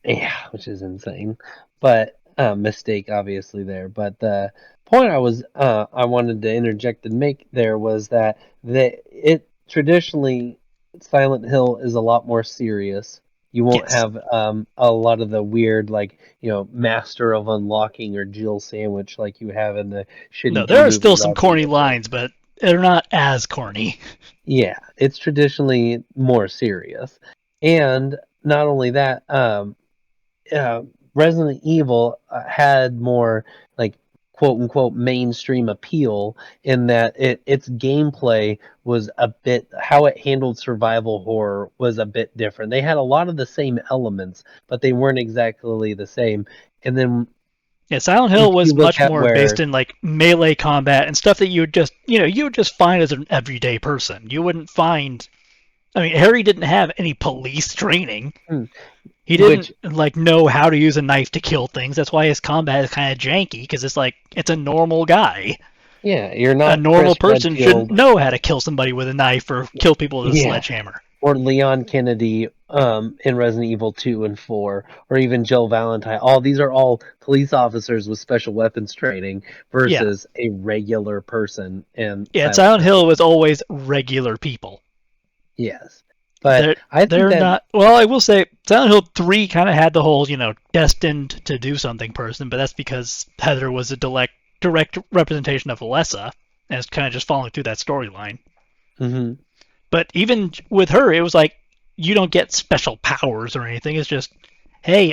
yeah, which is insane. But mistake obviously there. But the point I wanted to interject and make there was that it traditionally Silent Hill is a lot more serious. You won't Yes. have a lot of the weird like Master of Unlocking or Jill Sandwich like you have in the No, shitty B there are movie still some Resident corny Evil games. lines, but they're not as corny. Yeah, it's traditionally more serious, and not only that, uh, Resident Evil had more like quote unquote mainstream appeal in that its gameplay was a bit, how it handled survival horror was a bit different. They had a lot of the same elements, but they weren't exactly the same. And then Yeah, Silent if Hill you was look much at more based where, in like melee combat and stuff that you would just, you would just find as an everyday person. You wouldn't find. I mean, Harry didn't have any police training. hmm, He didn't which like know how to use a knife to kill things. That's why his combat is kind of janky because it's like it's a normal guy. yeah, you're A not normal Chris person shouldn't Redfield, know how to kill somebody with a knife or kill people with a yeah, sledgehammer. or Leon Kennedy in Resident Evil 2 and 4, or even Jill Valentine. All these are all police officers with special weapons training Yeah, versus a regular person in yeah. Silent Silent Hill. Hill was always regular people. Yes. But They're I think they're that, not. Well, I will say Silent Hill 3 kind of had the whole destined to do something person, but that's because Heather was a direct representation of Alessa, and it's kind of just following through that storyline. mhm, But even with her, it was like you don't get special powers or anything. It's just, hey,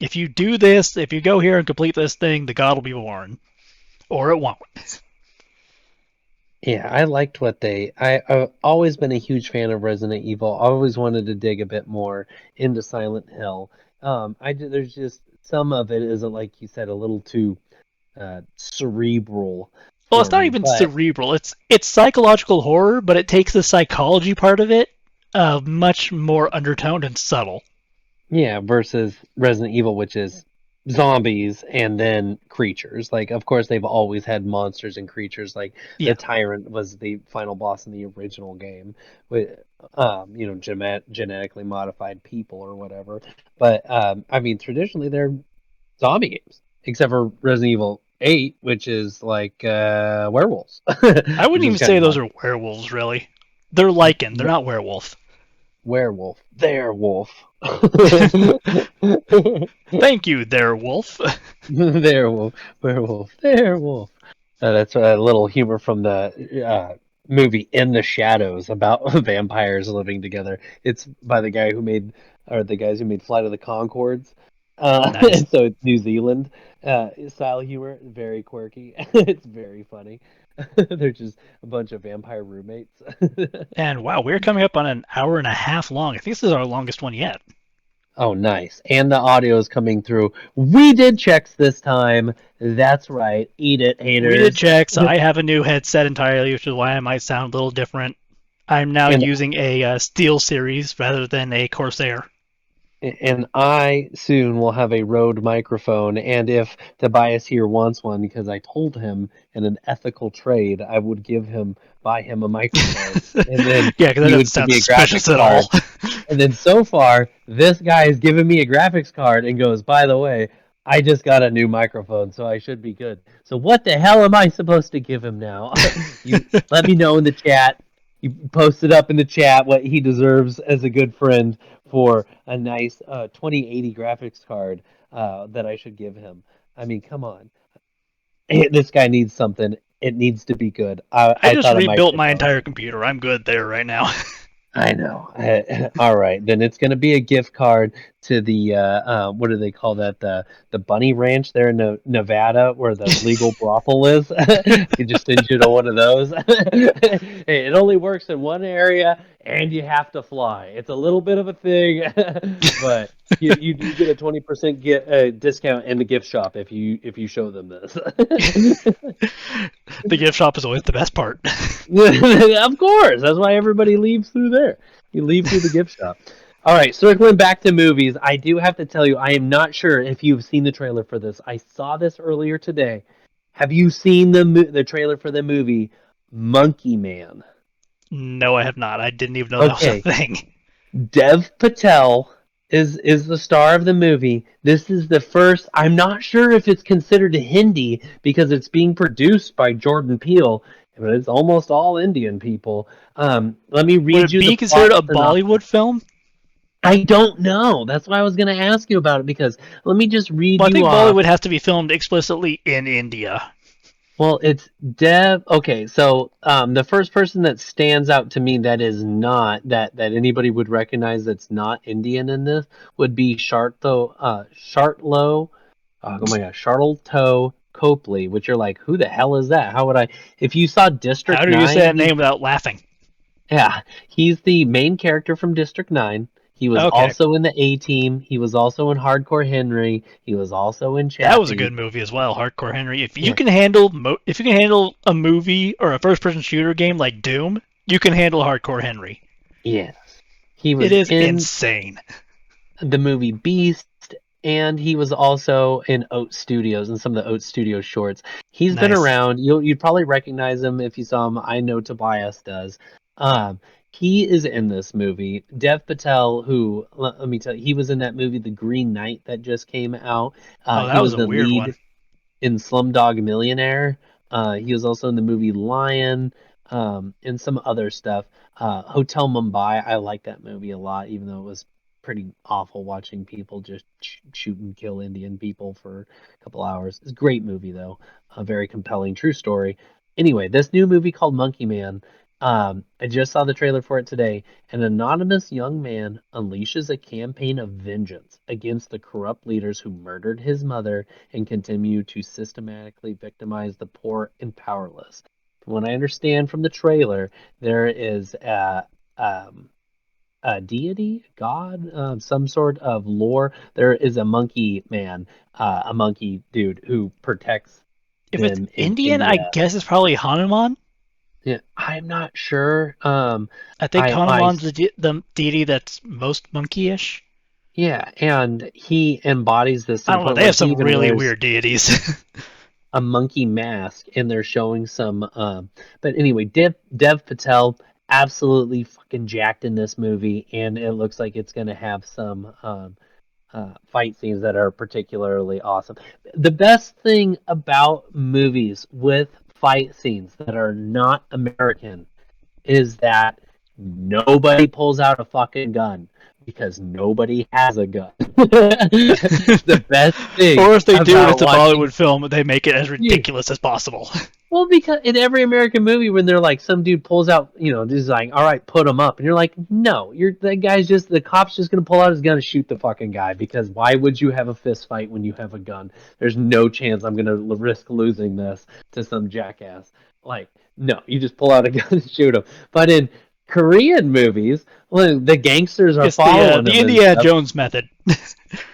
if you do this, if you go here and complete this thing, the god will be born, or it won't. yeah, I liked what I've always been a huge fan of Resident Evil. I always wanted to dig a bit more into Silent Hill. There's just some of it isn't, like you said, a little too cerebral Well, it's for not me. even But cerebral. It's psychological horror, but it takes the psychology part of it much more undertoned and subtle. yeah, versus Resident Evil, which is zombies and then creatures. Like, of course, they've always had monsters and creatures. Like the Yeah, Tyrant was the final boss in the original game, with genetically modified people or whatever. But I mean, traditionally they're zombie games, except for Resident Evil 8, which is like werewolves, I which wouldn't is even kind say of those fun. are werewolves, really. They're lycan. They're not werewolf. Werewolf, their wolf. Thank you, there, wolf. Werewolf, werewolf, werewolf. That's a little humor from the movie In the Shadows about vampires living together. It's by the guy who made, or the guys who made Flight of the Conchords. Nice. So it's New Zealand style humor, very quirky. It's very funny. They're just a bunch of vampire roommates. And wow, we're coming up on an hour and a half long. I think this is our longest one yet. Oh, nice. And the audio is coming through. We did checks this time. That's right. Eat it, We did haters. checks. I have a new headset entirely, which is why I might sound a little different. I'm now And using a Steel Series rather than a Corsair. and I soon will have a Rode microphone. And if Tobias here wants one, because I told him in an ethical trade I would buy him a microphone, and then Yeah, because that he doesn't would give sound me a suspicious graphics at all. card. And then so far, this guy has given me a graphics card and goes, by the way, I just got a new microphone, so I should be good. So what the hell am I supposed to give him now? You let me know in the chat. You post it up in the chat what he deserves as a good friend for a nice 2080 graphics card that I should give him. I mean, come on. This guy needs something. It needs to be good. I I just thought a rebuilt my microphone. entire computer. I'm good there right now. I know. All right, then it's going to be a gift card to the what do they call that? The Bunny Ranch there in Nevada, where the legal brothel is. You just send you to one of those. Hey, it only works in one area, and you have to fly. It's a little bit of a thing, but you do get a 20% discount in the gift shop if you show them this. The gift shop is always the best part. Of course, that's why everybody leaves through there. You leave through the gift shop. All right, circling back to movies, I do have to tell you, I am not sure if you've seen the trailer for this. I saw this earlier today. Have you seen the trailer for the movie Monkey Man? No, I have not. I didn't even know that was a Okay, thing. Dev Patel is the star of the movie. This is the first. I'm not sure if it's considered Hindi because it's being produced by Jordan Peele, but it's almost all Indian people. Let me Would read it you the be considered plot a synopsis. Bollywood film? I don't know. That's why I was going to ask you about it because let me just read Well, I you think off. Bollywood has to be filmed explicitly in India. Well, it's Dev. Okay, so the first person that stands out to me that is not that anybody would recognize that's not Indian in this would be Shartlo. Oh my gosh, Sharlto Copley, which you're like, who the hell is that? How would I? If you saw How District do you say 9, that name without laughing? yeah, he's the main character from District 9. He was Okay, also in the A Team. He was also in Hardcore Henry. He was also in that was a good Chappie. movie as well, Hardcore Henry. If you Yeah. can handle if you can handle a movie or a first-person shooter game like Doom, you can handle Hardcore Henry. Yes. He It was is in insane. the movie Beast, and he was also in Oat Studios and some of the Oat Studios shorts. He's been Nice. around. You'd probably recognize him if you saw him. I know Tobias does. Um, he is in this movie. Dev Patel, who let me tell you, he was in that movie The Green Knight that just came out. Oh, He that was was a the weird one. lead in Slumdog Millionaire. He was also in the movie Lion, and some other stuff. Hotel Mumbai, I like that movie a lot, even though it was pretty awful watching people just shoot and kill Indian people for a couple hours. It's a great movie though, a very compelling true story. Anyway, this new movie called Monkey Man. I just saw the trailer for it today. An anonymous young man unleashes a campaign of vengeance against the corrupt leaders who murdered his mother and continue to systematically victimize the poor and powerless. From what I understand from the trailer, there is um, a deity, god, some sort of lore. There is a monkey man, a monkey dude who protects If it's them in Indian, I India. guess it's probably Hanuman. Yeah, I'm not sure. I think I Hanuman's the deity that's most monkeyish. yeah, and he embodies this to I the don't know. point They where have he some even really wears weird deities. a monkey mask, and they're showing some but anyway, Dev Patel absolutely fucking jacked in this movie, and it looks like it's going to have some fight scenes that are particularly awesome. The best thing about movies with fight scenes that are not American is that nobody pulls out a fucking gun because nobody has a gun. The best thing Or if they do and about it's a watching Bollywood film, they make it as ridiculous as possible. well, because in every American movie, when they're like, some dude pulls out, just like, all right, put him up, and you're like, no, that guy's just the cop's just gonna pull out his gun and shoot the fucking guy because why would you have a fist fight when you have a gun? There's no chance I'm gonna risk losing this to some jackass. Like, no, you just pull out a gun and shoot him. But in Korean movies, when the gangsters are It's the following the them and Indiana stuff, Jones method.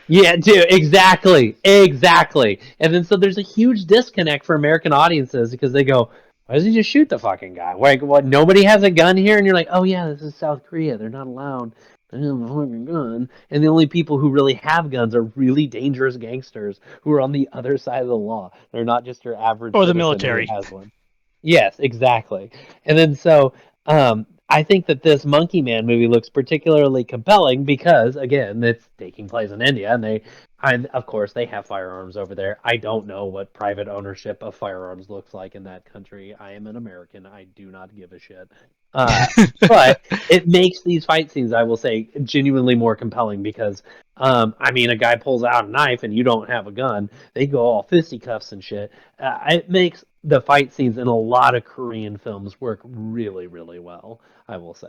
yeah, dude, exactly, exactly. And then so there's a huge disconnect for American audiences because they go, "Why does he just shoot the fucking guy? Like, what? Nobody has a gun here?" And you're like, "Oh yeah, this is South Korea. They're not allowed to have a fucking gun." And the only people who really have guns are really dangerous gangsters who are on the other side of the law. They're not just your average Or the citizen who military. has one. Yes, exactly. And then so I think that this Monkey Man movie looks particularly compelling because again, it's taking place in India and of course they have firearms over there. I don't know what private ownership of firearms looks like in that country. I am an American. I do not give a shit. Uh, but it makes these fight scenes, I will say, genuinely more compelling because I mean, a guy pulls out a knife and you don't have a gun. They go all fisticuffs and shit. It makes the fight scenes in a lot of Korean films work really, really well, I will say.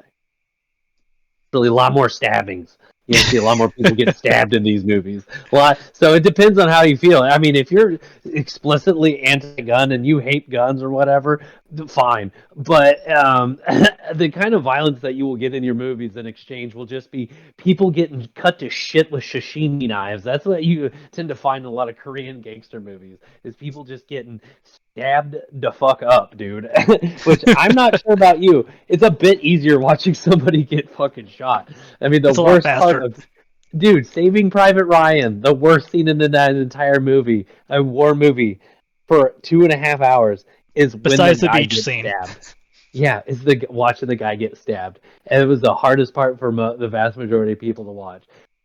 Really, a lot more stabbings. You'll see a lot more people get stabbed in these movies. A lot. So it depends on how you feel. I mean, if you're explicitly anti-gun and you hate guns or whatever, fine. But the kind of violence that you will get in your movies in exchange will just be people getting cut to shit with sashimi knives. That's what you tend to find in a lot of Korean gangster movies. Is people just getting stabbed the fuck up, dude. Which I'm not sure about you. It's a bit easier watching somebody get fucking shot. I mean, the It's a lot worst part faster. of dude, Saving Private Ryan, the worst scene in that entire movie, a war movie, for 2.5 hours, is when the Besides the guy beach gets scene. stabbed. Yeah, it's the watching the guy get stabbed, and it was the hardest part for the vast majority of people to watch.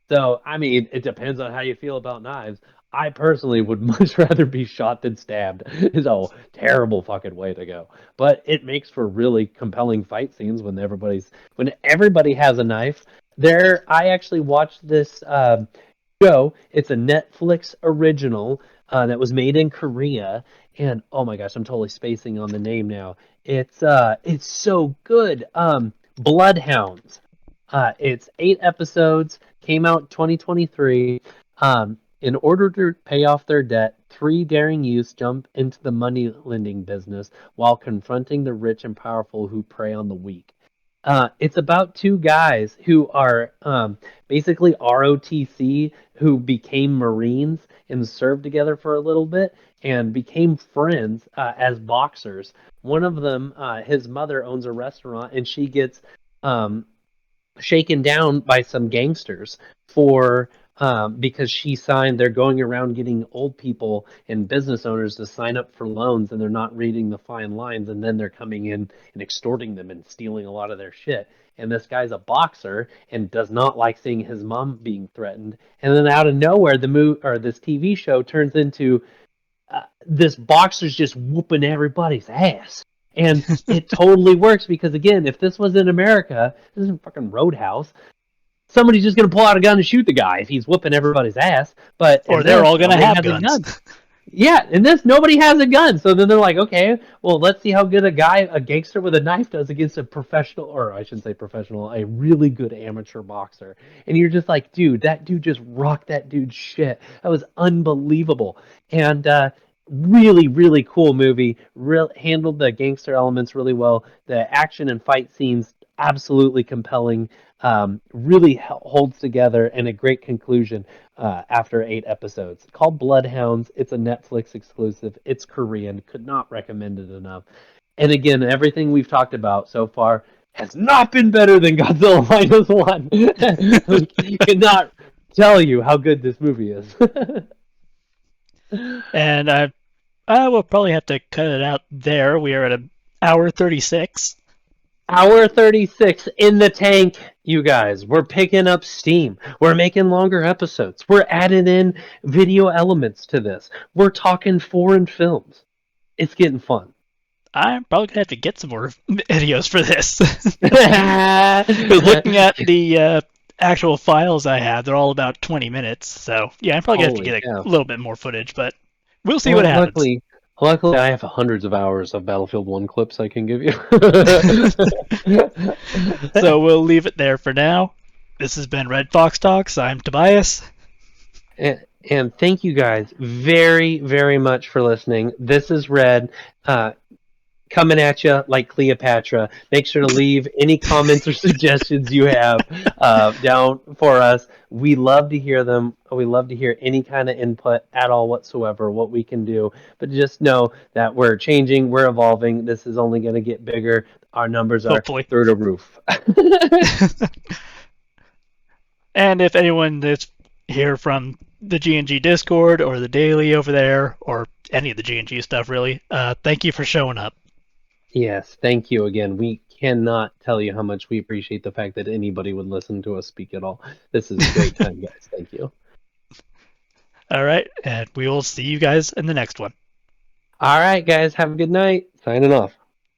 So, I mean, it depends on how you feel about knives. I personally would much rather be shot than stabbed. It's a terrible fucking way to go. But it makes for really compelling fight scenes when everybody has a knife. I actually watched this show. It's a Netflix original that was made in Korea, and oh my gosh, I'm totally spacing on the name now. It's so good. Bloodhounds. It's 8 episodes. Came out 2023. In order to pay off their debt, three daring youths jump into the money lending business while confronting the rich and powerful who prey on the weak. It's about two guys who are basically ROTC who became Marines and served together for a little bit and became friends as boxers. One of them, his mother owns a restaurant, and she gets um, shaken down by some gangsters for because she signed. They're going around getting old people and business owners to sign up for loans, and they're not reading the fine lines, and then they're coming in and extorting them and stealing a lot of their shit. And this guy's a boxer and does not like seeing his mom being threatened. And then out of nowhere, this TV show turns into this boxer's just whooping everybody's ass. And it totally works because, again, if this was in America, this isn't fucking Roadhouse. Somebody's just going to pull out a gun and shoot the guy if he's whooping everybody's ass. But Or in they're this, all gonna nobody have has a guns. gun. Yeah, in this, nobody has a gun. So then they're like, okay, well, let's see how good a gangster with a knife does against a professional, or I shouldn't say professional, a really good amateur boxer. And you're just like, dude, that dude just rocked that dude's shit. That was unbelievable. And really, really cool movie. Handled the gangster elements really well. The action and fight scenes, absolutely compelling. Really holds together, and a great conclusion after 8 episodes. Called Bloodhounds. It's a Netflix exclusive. It's Korean. Could not recommend it enough. And again, everything we've talked about so far has not been better than Godzilla Minus One. We cannot tell you how good this movie is. And I will probably have to cut it out there. We are at an hour 36. Hour 36 in the tank, you guys. We're picking up steam. We're making longer episodes. We're adding in video elements to this. We're talking foreign films. It's getting fun. I'm probably gonna have to get some more videos for this. Because looking at the actual files I have, they're all about 20 minutes. So yeah, I'm probably gonna have to Holy get cow. a little bit more footage, but we'll see what Well, happens. luckily, I have hundreds of hours of Battlefield 1 clips I can give you. So we'll leave it there for now. This has been Red Fox Talks. I'm Tobias. and thank you guys very, very much for listening. This is Red. Coming at you like Cleopatra. Make sure to leave any comments or suggestions you have down for us. We love to hear them. We love to hear any kind of input at all whatsoever, what we can do. But just know that we're changing, we're evolving. This is only going to get bigger. Our numbers are Hopefully. through the roof. And if anyone that's here from the G&G Discord or the Daily over there, or any of the G&G stuff really, thank you for showing up. Yes, thank you again. We cannot tell you how much we appreciate the fact that anybody would listen to us speak at all. This is a great time, guys. Thank you. All right, and we will see you guys in the next one. All right, guys. Have a good night. Signing off.